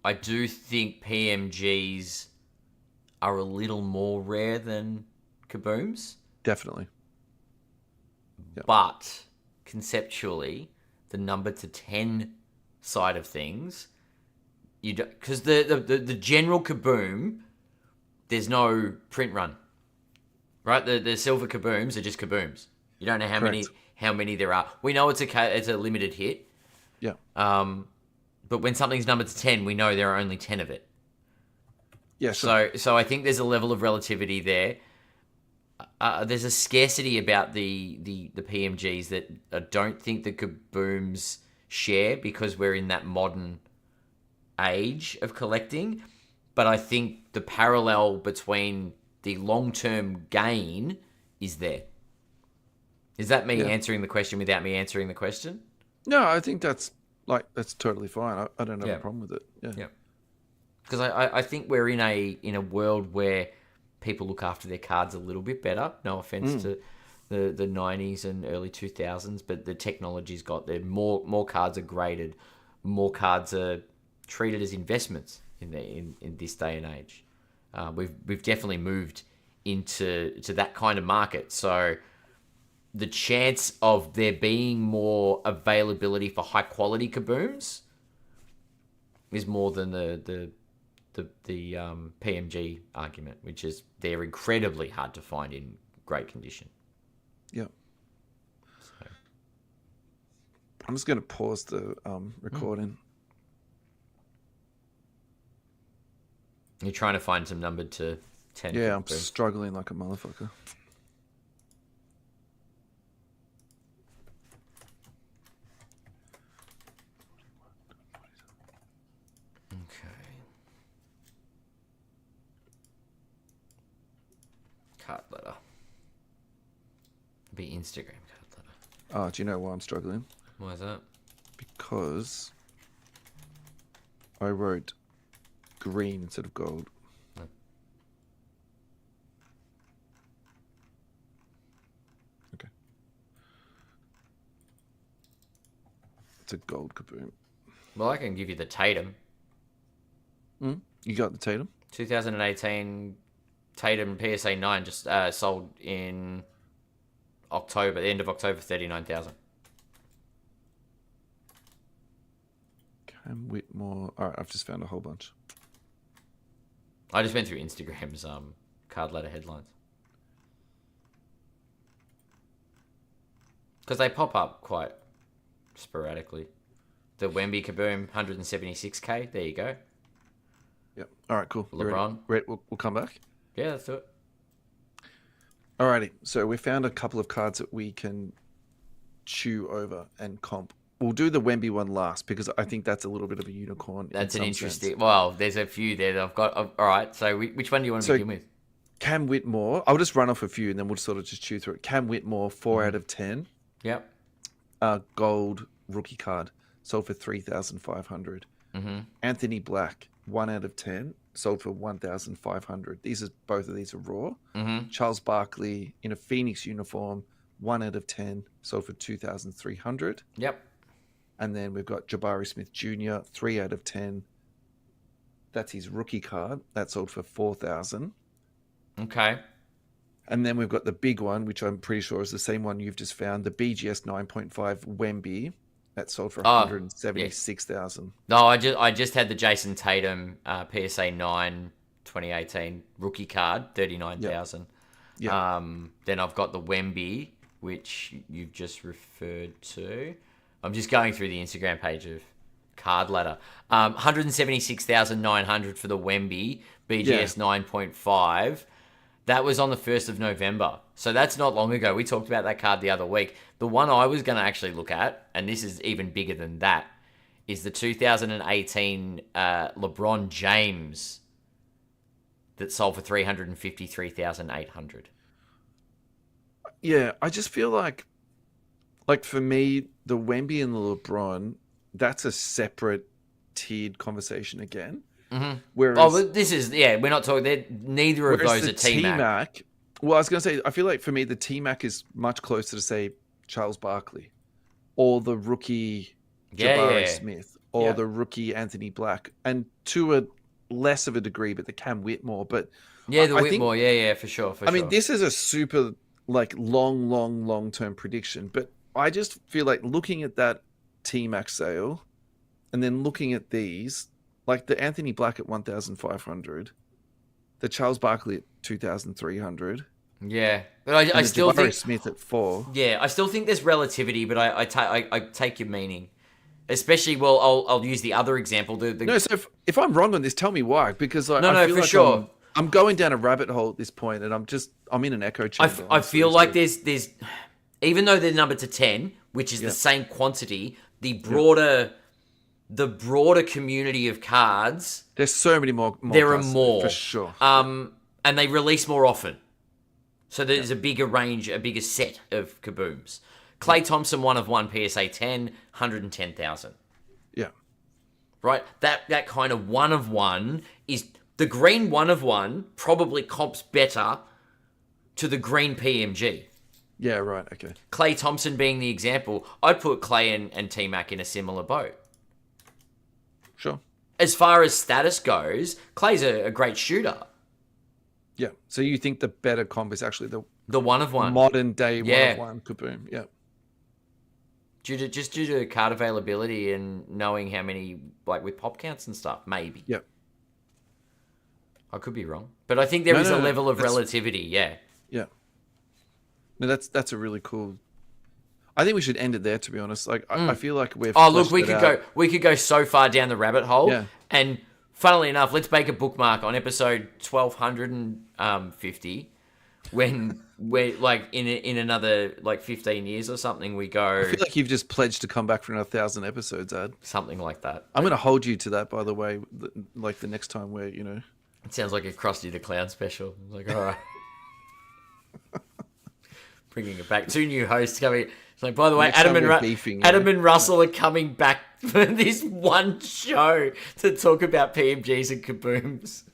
A: I do think PMGs are a little more rare than kabooms.
B: Definitely. Yep.
A: But conceptually, the number to 10 side of things, you because the general kaboom, there's no print run, right? The silver kabooms are just kabooms. You don't know how many there are. We know it's a limited hit.
B: Yeah.
A: But when something's numbered to 10, we know there are only 10 of it.
B: Yeah. Sure.
A: So I think there's a level of relativity there. There's a scarcity about the PMGs that I don't think the kabooms share, because we're in that modern age of collecting. But I think the parallel between the long-term gain is there. Is that me answering the question without me answering the question?
B: No, I think that's totally fine. I don't have a problem with it.
A: Yeah. Because I think we're in a world where people look after their cards a little bit better. No offense to the 90s and early 2000s, but the technology's got there. More cards are graded. More cards are treated as investments in this day and age. We've definitely moved into that kind of market. So the chance of there being more availability for high quality kabooms is more than the PMG argument, which is they're incredibly hard to find in great condition.
B: Yeah. So. I'm just going to pause the recording.
A: You're trying to find some numbered to 10.
B: Yeah, I'm struggling like a motherfucker.
A: Card letter. It'd be Instagram card letter.
B: Oh, do you know why I'm struggling?
A: Why is that?
B: Because I wrote green instead of gold.
A: No.
B: Okay. It's a gold kaboom.
A: Well, I can give you the Tatum.
B: You got the Tatum?
A: 2018 Tatum PSA 9 just sold in October, the end of October, 39,000.
B: Cam Whitmore. All right, I've just found a whole bunch.
A: I just went through Instagram's card letter headlines. Because they pop up quite sporadically. The Wemby Kaboom, 176k. There you go.
B: Yep. All right, cool.
A: LeBron.
B: We'll come back.
A: Yeah, let's do it.
B: Alrighty, so we found a couple of cards that we can chew over and comp. We'll do the Wemby one last, because I think that's a little bit of a unicorn.
A: That's an interesting... sense. Well, there's a few there that I've got. All right, so which one do you want to begin with?
B: Cam Whitmore. I'll just run off a few and then we'll sort of just chew through it. Cam Whitmore, 4 out of 10.
A: Yep.
B: Gold rookie card, sold for 3,500. Anthony Black, 1 out of 10. Sold for 1,500. Both of these are raw. Charles Barkley in a Phoenix uniform, 1 out of 10, sold for 2,300.
A: Yep.
B: And then we've got Jabari Smith Jr., 3 out of 10. That's his rookie card. That sold for 4,000.
A: Okay.
B: And then we've got the big one, which I'm pretty sure is the same one you've just found, the BGS 9.5 Wemby. That sold for 176,000.
A: No, I just had the Jason Tatum PSA 9 2018 rookie card, 39,000.
B: Yeah.
A: Then I've got the Wemby, which you've just referred to. I'm just going through the Instagram page of Card Ladder. 176,900 for the Wemby, BGS 9.5. That was on the 1st of November. So that's not long ago. We talked about that card the other week. The one I was going to actually look at, and this is even bigger than that, is the 2018 LeBron James that sold for 353,800.
B: Yeah, I just feel like for me, the Wemby and the LeBron, that's a separate tiered conversation again.
A: Mm-hmm.
B: Whereas,
A: but this is we're not talking. Neither of those
B: the
A: are T-Mac.
B: Well, I was going to say, I feel like for me, the T-Mac is much closer to, say, Charles Barkley or the rookie Jabari Smith or the rookie Anthony Black, and to a less of a degree, but the Cam Whitmore. But
A: the
B: I
A: Whitmore,
B: think,
A: for sure.
B: I mean, this is a super long term prediction, but I just feel like looking at that T-Mac sale and then looking at these, like the Anthony Black at 1,500, the Charles Barkley at 2,300.
A: Yeah, but I still
B: Jabari
A: think
B: Smith at 4.
A: Yeah, I still think there's relativity, but I take your meaning. Especially, well, I'll use the other example.
B: No, so if I'm wrong on this, tell me why. Because I feel
A: for
B: like
A: sure.
B: I'm going down a rabbit hole at this point, and I'm in an echo chamber.
A: I feel like there's even though they're numbered to 10, which is the same quantity, the broader community of cards.
B: There's so many more.
A: There are more
B: for sure.
A: And they release more often, so there's a bigger range, a bigger set of kabooms. Klay Thompson, 1 of 1, PSA 10, 110,000.
B: Yeah.
A: Right? That kind of 1 of 1 is the green 1 of 1 probably comps better to the green PMG.
B: Yeah, right. Okay.
A: Klay Thompson being the example, I'd put Klay and T-Mac in a similar boat.
B: Sure.
A: As far as status goes, Klay's a great shooter.
B: Yeah. So you think the better comp is actually
A: the 1 of 1.
B: Modern day 1 of 1 kaboom. Yeah.
A: Due to card availability and knowing how many, like with pop counts and stuff, maybe.
B: Yep.
A: I could be wrong. But I think there is a level of relativity, yeah.
B: Yeah. No, that's a really cool. I think we should end it there, to be honest. Like, I feel like we've.
A: Oh, look, we could go so far down the rabbit hole.
B: Yeah.
A: And funnily enough, let's make a bookmark on episode 1250 when we're like in another like 15 years or something. We go.
B: I feel like you've just pledged to come back for another 1,000 episodes, Ad.
A: Something like that.
B: I'm going to hold you to that, by the way. Like the next time we're,
A: It sounds like a Krusty the Clown special. Like, all right. Bringing it back. 2 new hosts coming. It's like, by the way, Adam and Russell are coming back for this one show to talk about PMGs and kabooms.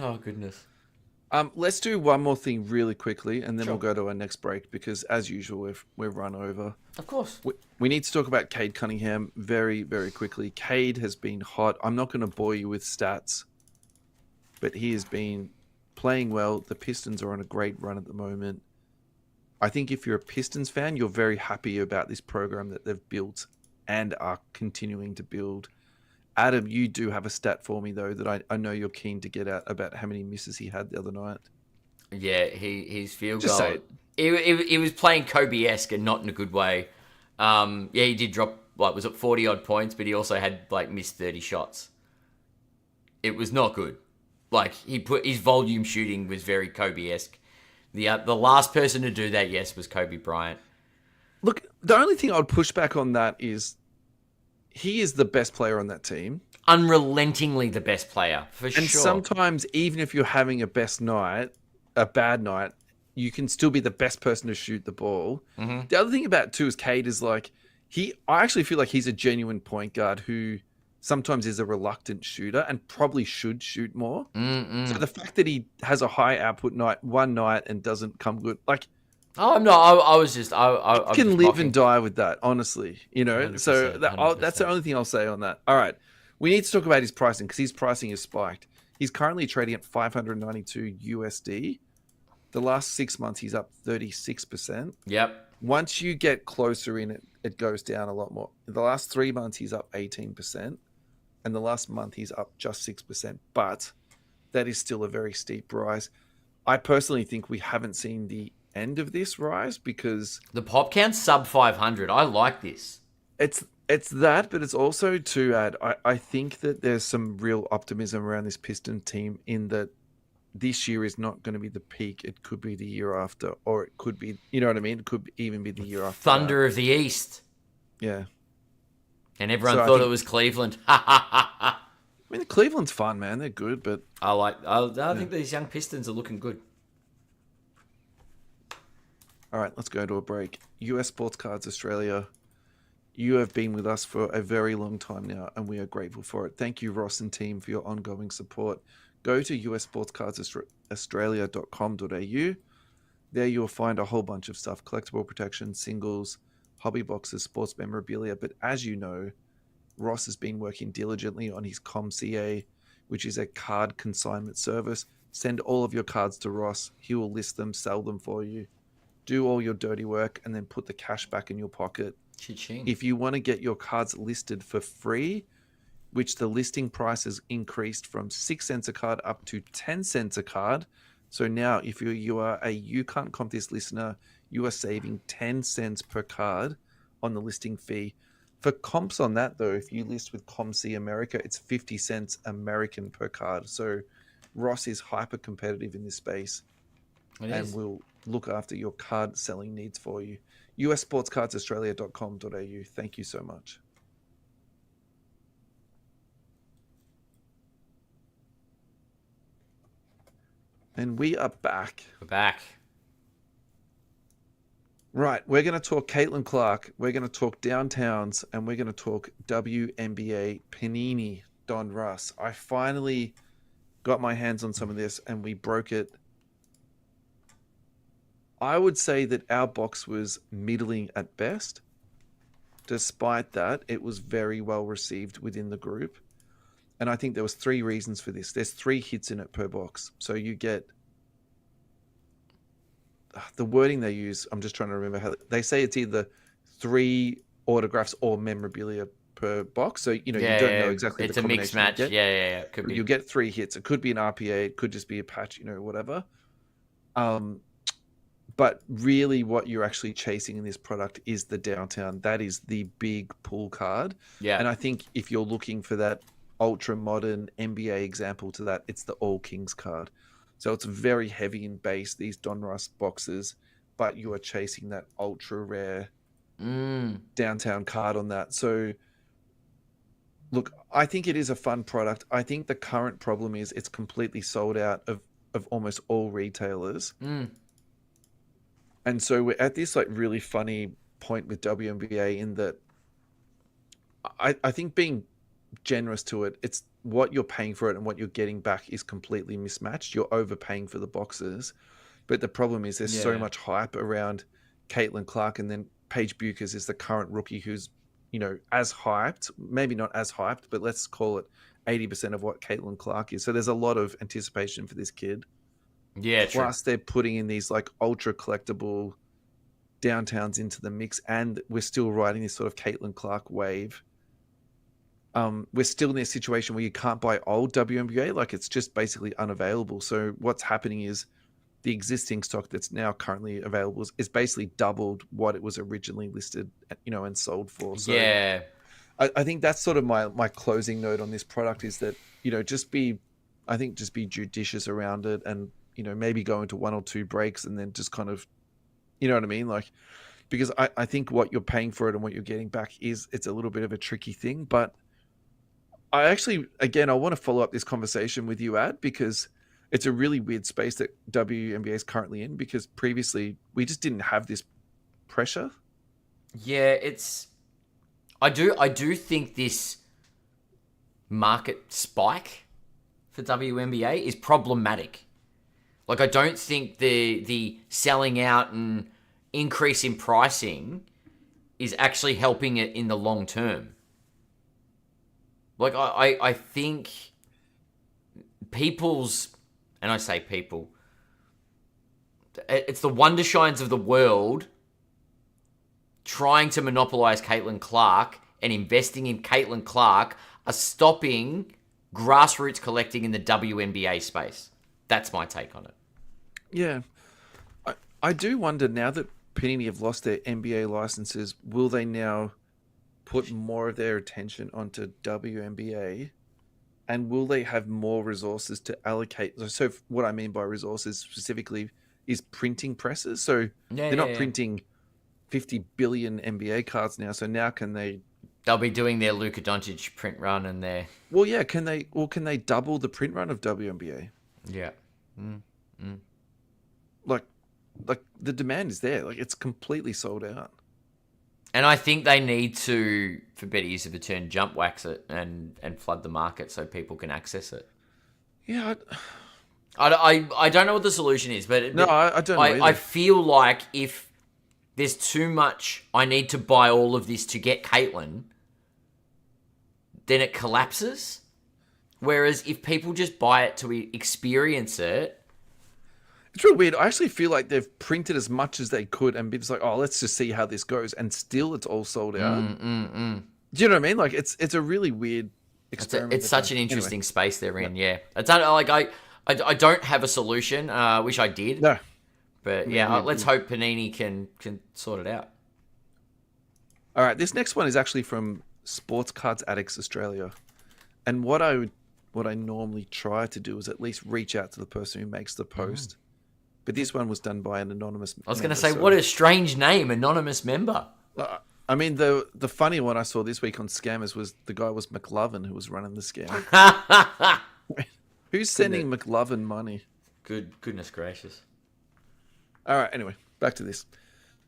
A: Oh, goodness.
B: Let's do one more thing really quickly, and then we'll go to our next break because, as usual, we've run over.
A: Of course.
B: We need to talk about Cade Cunningham very, very quickly. Cade has been hot. I'm not going to bore you with stats, but he has been playing well. The Pistons are on a great run at the moment. I think if you're a Pistons fan, you're very happy about this program that they've built and are continuing to build. Adam, you do have a stat for me, though, that I know you're keen to get at about how many misses he had the other night.
A: Yeah, his field
B: Just
A: goal.
B: say
A: It was playing Kobe-esque and not in a good way. He did drop, was it 40-odd points, but he also had, missed 30 shots. It was not good. His volume shooting was very Kobe-esque. The last person to do that, yes, was Kobe Bryant.
B: Look, the only thing I would push back on that is he is the best player on that team.
A: Unrelentingly the best player, for sure.
B: And sometimes, even if you're having a bad night, you can still be the best person to shoot the ball. Mm-hmm. The other thing about, too, is Cade is I actually feel like he's a genuine point guard who sometimes is a reluctant shooter and probably should shoot more.
A: Mm-mm.
B: So the fact that he has a high output one night and doesn't come good,
A: Oh, I'm not. I was just. I
B: can
A: just
B: live
A: mocking.
B: and die with that, honestly.
A: 100%,
B: So that's
A: 100%.
B: the only thing I'll say on that. All right, we need to talk about his pricing because his pricing is spiked. He's currently trading at $592 USD. The last 6 months, he's up 36%.
A: Yep.
B: Once you get closer in, it goes down a lot more. The last 3 months, he's up 18%, and the last month, he's up just 6%. But that is still a very steep rise. I personally think we haven't seen the end of this rise because
A: The pop count's sub 500. I like this.
B: it's that, but it's also to add, I think that there's some real optimism around this Piston team in that this year is not going to be the peak. It could be the year after, or it could be, you know what I mean? It could even be the year after.
A: Thunder of the East.
B: Yeah.
A: And everyone
B: So I
A: thought
B: think-
A: it was Cleveland. Ha ha ha ha.
B: I mean, Cleveland's fun, man. They're good, but
A: I
B: yeah.
A: think these young Pistons are looking good.
B: All right, let's go to a break. US Sports Cards Australia. You have been with us for a very long time now, and we are grateful for it. Thank you, Ross and team, for your ongoing support. Go to ussportscardsaustralia.com.au. There you will find a whole bunch of stuff: collectible protection, singles, hobby boxes, sports memorabilia. But as you know, Ross has been working diligently on his ComCA, which is a card consignment service. Send all of your cards to Ross. He will list them, sell them for you, do all your dirty work, and then put the cash back in your pocket.
A: Cha-ching.
B: If you want to get your cards listed for free, which the listing price has increased from 6 cents a card up to 10 cents a card. So now, if you are a You Can't Comp This listener, you are saving 10 cents per card on the listing fee. For comps on that, though, if you list with ComC America, it's 50 cents American per card. So Ross is hyper competitive in this space and will look after your card selling needs for you. ussportscardsaustralia.com.au. Thank you so much. And we are back.
A: We're back.
B: Right, we're going to talk Caitlin Clark, we're going to talk Downtowns, and we're going to talk WNBA Panini Don Russ. I finally got my hands on some of this, and we broke it. I would say that our box was middling at best. Despite that, it was very well received within the group. And I think there was 3 reasons for this. There's 3 hits in it per box. So you get the wording they use. I'm just trying to remember how they say it's either 3 autographs or memorabilia per box. So, you don't know exactly
A: it's
B: the
A: a mixed match. Yeah. Could be.
B: You get 3 hits. It could be an RPA. It could just be a patch, whatever. But really what you're actually chasing in this product is the Downtown. That is the big pull card.
A: Yeah.
B: And I think if you're looking for that ultra modern NBA example to that, it's the All Kings card. So it's very heavy in base, these Don Russ boxes, but you are chasing that ultra rare Downtown card on that. So look, I think it is a fun product. I think the current problem is it's completely sold out of almost all retailers. And so we're at this really funny point with WNBA in that I think being generous to it, it's what you're paying for it and what you're getting back is completely mismatched. You're overpaying for the boxes, but the problem is there's so much hype around Caitlin Clark, and then Paige Buchers is the current rookie who's as hyped, maybe not as hyped, but let's call it 80% of what Caitlin Clark is. So there's a lot of anticipation for this kid.
A: Yeah,
B: Plus
A: true.
B: they're putting in these ultra collectible Downtowns into the mix, and we're still riding this sort of Caitlin Clark wave. We're still in a situation where you can't buy old WNBA, it's just basically unavailable. So what's happening is the existing stock that's now currently available is basically doubled what it was originally listed, and sold for. So
A: Yeah.
B: I think that's sort of my closing note on this product is that, just be judicious around it, and, maybe go into 1 or 2 breaks and then just kind of, you know what I mean? Because I think what you're paying for it and what you're getting back it's a little bit of a tricky thing. But I actually, again, I want to follow up this conversation with you, Ad, because it's a really weird space that WNBA is currently in, because previously we just didn't have this pressure.
A: Yeah, I do think this market spike for WNBA is problematic. I don't think the selling out and increase in pricing is actually helping it in the long term. I think and I say people, it's the Wondershines of the world trying to monopolize Caitlin Clark and investing in Caitlin Clark are stopping grassroots collecting in the WNBA space. That's my take on it.
B: Yeah. I do wonder, now that Panini have lost their NBA licenses, will they now put more of their attention onto WNBA, and will they have more resources to allocate? So what I mean by resources specifically is printing presses. So they're not printing 50 billion NBA cards now. So now can they
A: They'll be doing their Luka Doncic print run and their...
B: Well, yeah. Can they double the print run of WNBA?
A: Yeah.
B: Like the demand is there. Like, it's completely sold out.
A: And I think they need to, for better use of a term, jump wax it and flood the market so people can access it.
B: Yeah.
A: I don't know what the solution is, but
B: I don't know either.
A: I feel like if there's too much, I need to buy all of this to get Caitlin, then it collapses. Whereas if people just buy it to experience it...
B: It's real weird. I actually feel like they've printed as much as they could and been just like, oh, let's just see how this goes. And still it's all sold out. Do you know what I mean? Like, it's a really weird experiment.
A: It's such an interesting space they're in, yeah. I don't have a solution. I wish I did.
B: No.
A: But yeah, let's hope Panini can sort it out.
B: All right, this next one is actually from Sports Cards Addicts Australia. And what I normally try to do is at least reach out to the person who makes the post. But this one was done by an anonymous member.
A: I was going to say, what a strange name, anonymous member.
B: I mean, the funny one I saw this week on Scammers was the guy was McLovin who was running the scam. Who's sending McLovin money?
A: Goodness gracious.
B: All right, anyway, back to this.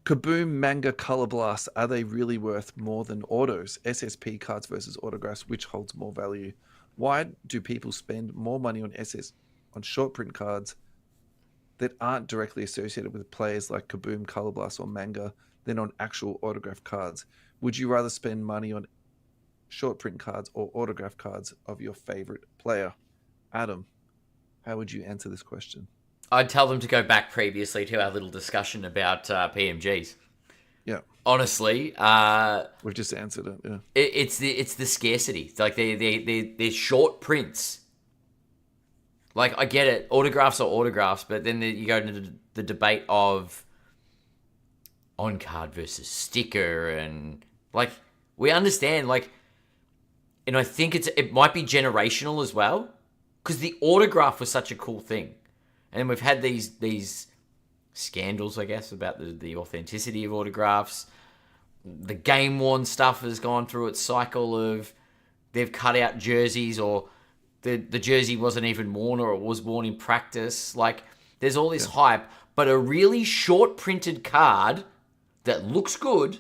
B: Kaboom Manga Color Blast, are they really worth more than autos? SSP cards versus autographs, which holds more value? Why do people spend more money on short print cards that aren't directly associated with players like Kaboom, Color Blast, or Manga than on actual autograph cards? Would you rather spend money on short print cards or autograph cards of your favorite player? Adam, how would you answer this question?
A: I'd tell them to go back previously to our little discussion about PMGs.
B: Yeah.
A: Honestly,
B: we've just answered it. Yeah.
A: It's the scarcity. Like they're short prints. Like, I get it, autographs are autographs, but then you go into the debate of on card versus sticker, and like we understand, like, and I think it might be generational as well, because the autograph was such a cool thing, and then we've had these scandals, I guess, about the authenticity of autographs. The game worn stuff has gone through its cycle of they've cut out jerseys, or the jersey wasn't even worn, or it was worn in practice. Like, there's all this hype, but a really short printed card that looks good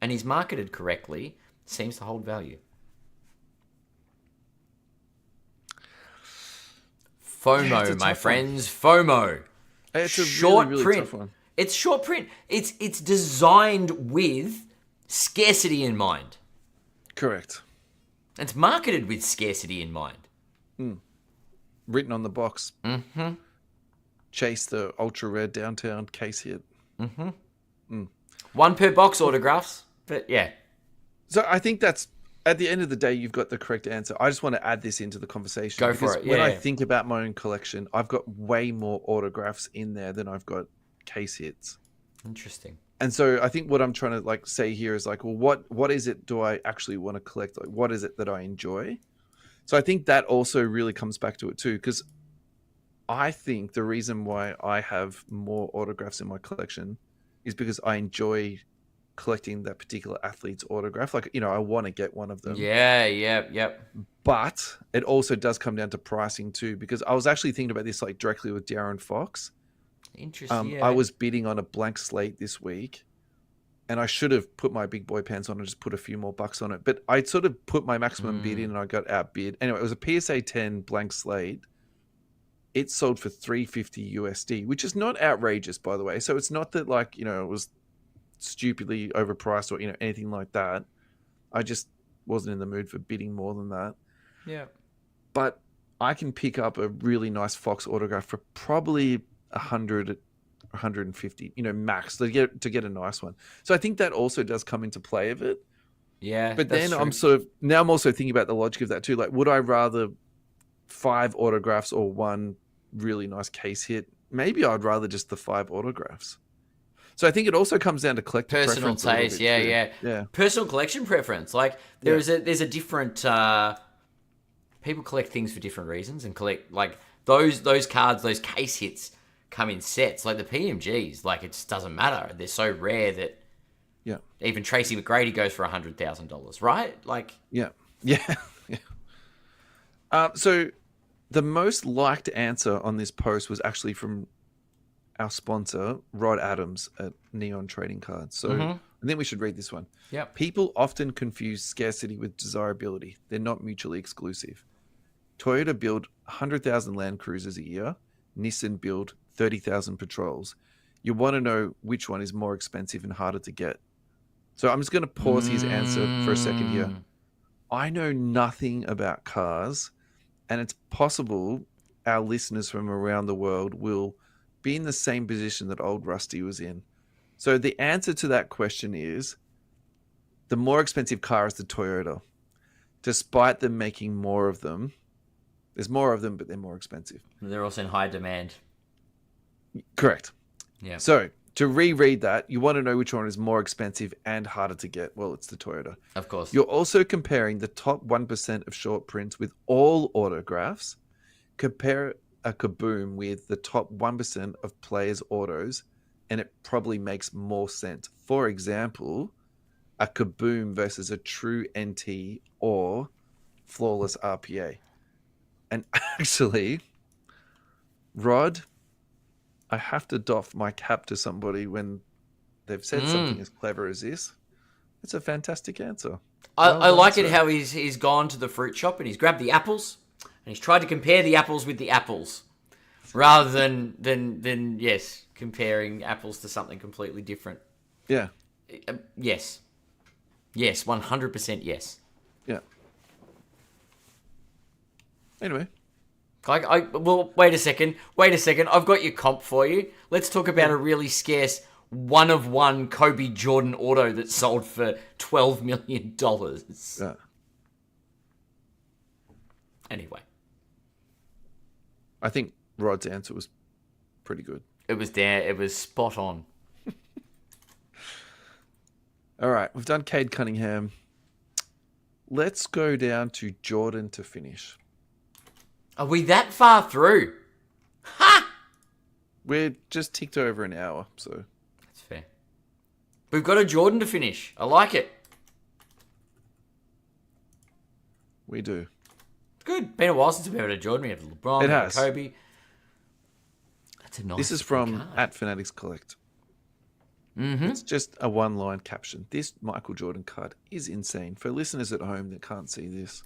A: and is marketed correctly seems to hold value. FOMO, my friends, FOMO.
B: It's a
A: short
B: really
A: print.
B: Tough one.
A: It's short print. It's designed with scarcity in mind.
B: Correct.
A: It's marketed with scarcity in mind.
B: Written on the box.
A: Mm-hmm.
B: Chase the ultra rare downtown case hit.
A: Mm-hmm. One per box autographs, but yeah.
B: So I think that's, at the end of the day, you've got the correct answer. I just want to add this into the conversation.
A: Go for it.
B: When I think about my own collection, I've got way more autographs in there than I've got case hits.
A: Interesting.
B: And so I think what I'm trying to say here is well, what is it do I actually want to collect? Like, what is it that I enjoy? So I think that also really comes back to it too, because I think the reason why I have more autographs in my collection is because I enjoy collecting that particular athlete's autograph. Like, I want to get one of them.
A: Yeah, yep.
B: But it also does come down to pricing too, because I was actually thinking about this directly with Darren Fox.
A: Interesting.
B: I was bidding on a blank slate this week, and I should have put my big boy pants on and just put a few more bucks on it. But I sort of put my maximum bid in and I got outbid. Anyway, it was a PSA 10 blank slate. It sold for $350 USD, which is not outrageous, by the way. So it's not that it was stupidly overpriced or anything like that. I just wasn't in the mood for bidding more than that.
A: Yeah.
B: But I can pick up a really nice Fox autograph for probably 100, 150, max to get a nice one. So I think that also does come into play of it.
A: Yeah.
B: But then I'm also thinking about the logic of that too. Like, would I rather 5 autographs or one really nice case hit? Maybe I'd rather just the 5 autographs. So I think it also comes down to collector
A: personal taste. Yeah. Personal collection preference. Like, there's a different. People collect things for different reasons, and collect those cards, those case hits come in sets. Like the PMGs, it just doesn't matter. They're so rare that
B: Yeah.
A: Even Tracy McGrady goes for $100,000, right? Like,
B: Yeah. Yeah. Yeah. So the most liked answer on this post was actually from our sponsor, Rod Adams at Neon Trading Cards. So I think we should read this one.
A: yep.
B: People often confuse scarcity with desirability. They're not mutually exclusive. Toyota build 100,000 Land Cruisers a year. Nissan build 30,000 Patrols. You want to know which one is more expensive and harder to get. So I'm just going to pause his answer for a second here. I know nothing about cars, and it's possible our listeners from around the world will be in the same position that old Rusty was in. So the answer to that question is the more expensive car is the Toyota. Despite them making more of them, there's more of them, but they're more expensive.
A: They're also in high demand.
B: Correct.
A: Yeah.
B: So to reread that, you want to know which one is more expensive and harder to get. Well, it's the Toyota.
A: Of course.
B: You're also comparing the top 1% of short prints with all autographs. Compare a Kaboom with the top 1% of players' autos, and it probably makes more sense. For example, a Kaboom versus a true NT or flawless RPA. And actually, Rod, I have to doff my cap to somebody when they've said something as clever as this. It's a fantastic answer.
A: I like it how he's gone to the fruit shop and he's grabbed the apples and he's tried to compare the apples with the apples rather than yes, comparing apples to something completely different.
B: Yeah.
A: Yes. Yes, 100% yes.
B: Yeah. Anyway.
A: Well, wait a second. I've got your comp for you. Let's talk about a really scarce one-of-one Kobe Jordan auto that sold for $12 million.
B: Yeah.
A: Anyway.
B: I think Rod's answer was pretty good.
A: It was there. It was spot on.
B: All right. We've done Cade Cunningham. Let's go down to Jordan to finish.
A: Are we that far through? Ha!
B: We're just ticked over an hour, so.
A: That's fair. We've got a Jordan to finish. I like it.
B: We do.
A: It's good. Been a while since we've had a Jordan. We have LeBron,
B: It has.
A: Kobe. That's a nice.
B: This is from
A: card.
B: at Fanatics Collect.
A: Mm-hmm.
B: It's just a one-line caption. This Michael Jordan card is insane. For listeners at home that can't see this,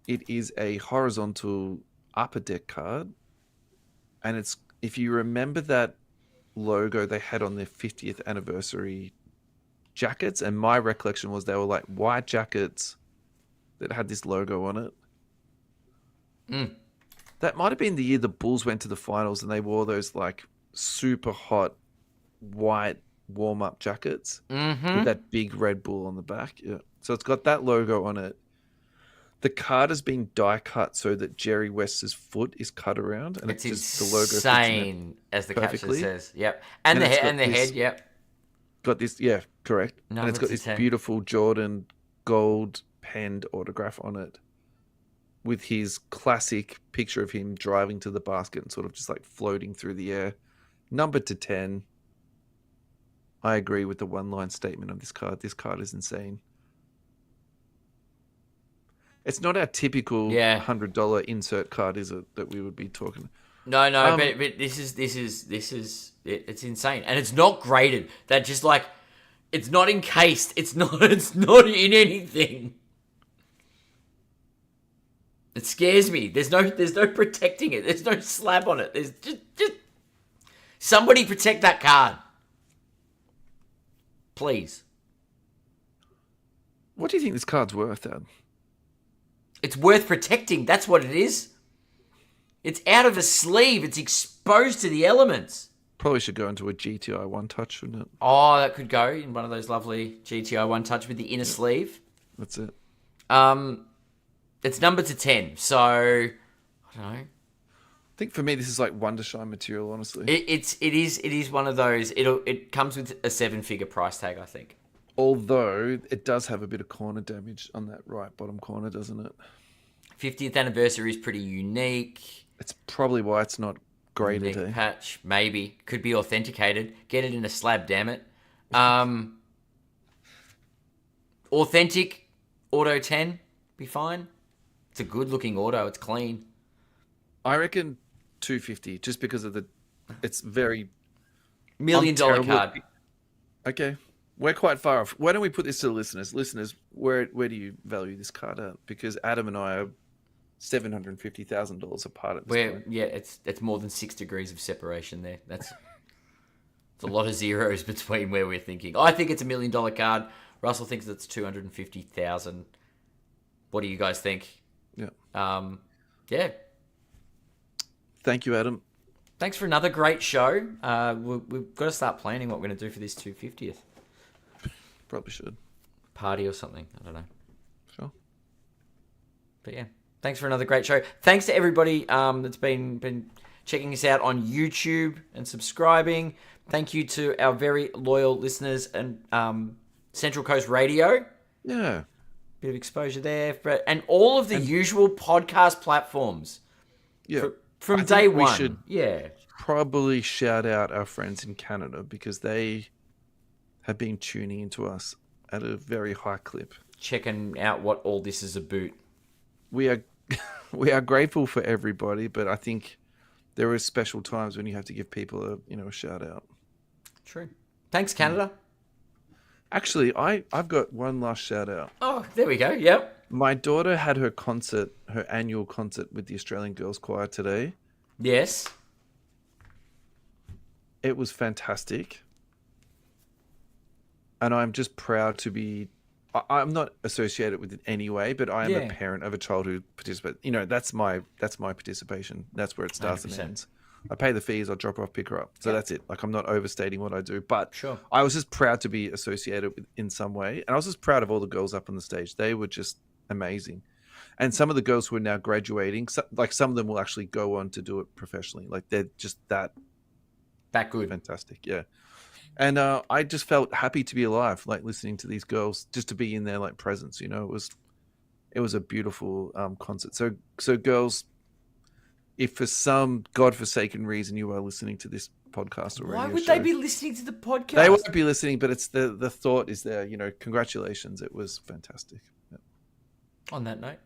B: it is a horizontal upper deck card. And it's, if you remember that logo they had on their 50th anniversary jackets, and my recollection was they were like white jackets that had this logo on it. That might have been the year the Bulls went to the finals and they wore those like super hot white warm-up jackets with that big Red Bull on the back. Yeah. So it's got that logo on it. The card has been die cut so that Jerry West's foot is cut around, and it's just the logo fits in it
A: insane, as the caption
B: perfectly.
A: says. Yep, and the head. Yep.
B: Got this, yeah, correct.
A: No,
B: and it's got this beautiful Jordan gold penned autograph on it, with his classic picture of him driving to the basket and sort of just like floating through the air. Numbered to 10. I agree with the one-line statement of this card. This card is insane. It's not our typical $100 insert card, is it? That we would be talking.
A: No, but this is it's insane, and it's not graded. That just like it's not encased. It's not in anything. It scares me. There's no protecting it. There's no slab on it. There's just somebody protect that card, please.
B: What do you think this card's worth, Dad?
A: It's worth protecting. That's what it is. It's out of a sleeve. It's exposed to the elements.
B: Probably should go into a GTI One Touch, shouldn't it?
A: Oh, that could go in one of those lovely GTI One Touch with the inner sleeve.
B: That's it.
A: It's numbered to 10, so I don't know.
B: I think for me this is like Wondershine material, honestly.
A: It is one of those. It comes with a 7-figure price tag, I think.
B: Although it does have a bit of corner damage on that right bottom corner, doesn't it?
A: 50th anniversary is pretty unique.
B: It's probably why it's not graded.
A: Unique patch, maybe. Could be authenticated. Get it in a slab, damn it. Authentic Auto 10 be fine. It's a good looking auto. It's clean.
B: I reckon 250, just because of it's very
A: $1 million card.
B: Okay, we're quite far off. Why don't we put this to the listeners? Listeners, where do you value this card at? Because Adam and I are $750,000 apart at this point.
A: Yeah, it's more than 6 degrees of separation there. It's a lot of zeros between where we're thinking. I think it's $1 million card. Russell thinks it's 250,000. What do you guys think?
B: Yeah.
A: Yeah.
B: Thank you, Adam.
A: Thanks for another great show. We've got to start planning what we're going to do for this 250th.
B: Probably should.
A: Party or something. I don't know.
B: Sure.
A: But yeah, thanks for another great show. Thanks to everybody that's been checking us out on YouTube and subscribing. Thank you to our very loyal listeners and Central Coast Radio.
B: Yeah.
A: Bit of exposure there. And all of the usual podcast platforms.
B: Yeah.
A: From day one.
B: We should probably shout out our friends in Canada, because they have been tuning into us at a very high clip.
A: Checking out what all this is about.
B: We are grateful for everybody, but I think there are special times when you have to give people a shout out.
A: True. Thanks, Canada.
B: Actually, I've got one last shout out.
A: Oh, there we go. Yep.
B: My daughter had her annual concert with the Australian Girls Choir today.
A: Yes.
B: It was fantastic. And I'm just proud to be... I'm not associated with it anyway, but I am a parent of a child who participates. That's my participation. That's where it starts 100%. And ends. I pay the fees, I drop her off, pick her up. So that's it. Like, I'm not overstating what I do. But
A: sure.
B: I was just proud to be associated with in some way. And I was just proud of all the girls up on the stage. They were just amazing. And some of the girls who are now graduating, some of them will actually go on to do it professionally. Like, they're just that
A: good.
B: Fantastic, yeah. And I just felt happy to be alive, like, listening to these girls, just to be in their, like, presence. It was a beautiful concert. So girls, if for some godforsaken reason you are listening to this podcast or
A: why would they be listening to the podcast?
B: They won't be listening, but it's the thought is there. Congratulations, it was fantastic. Yep.
A: On that note.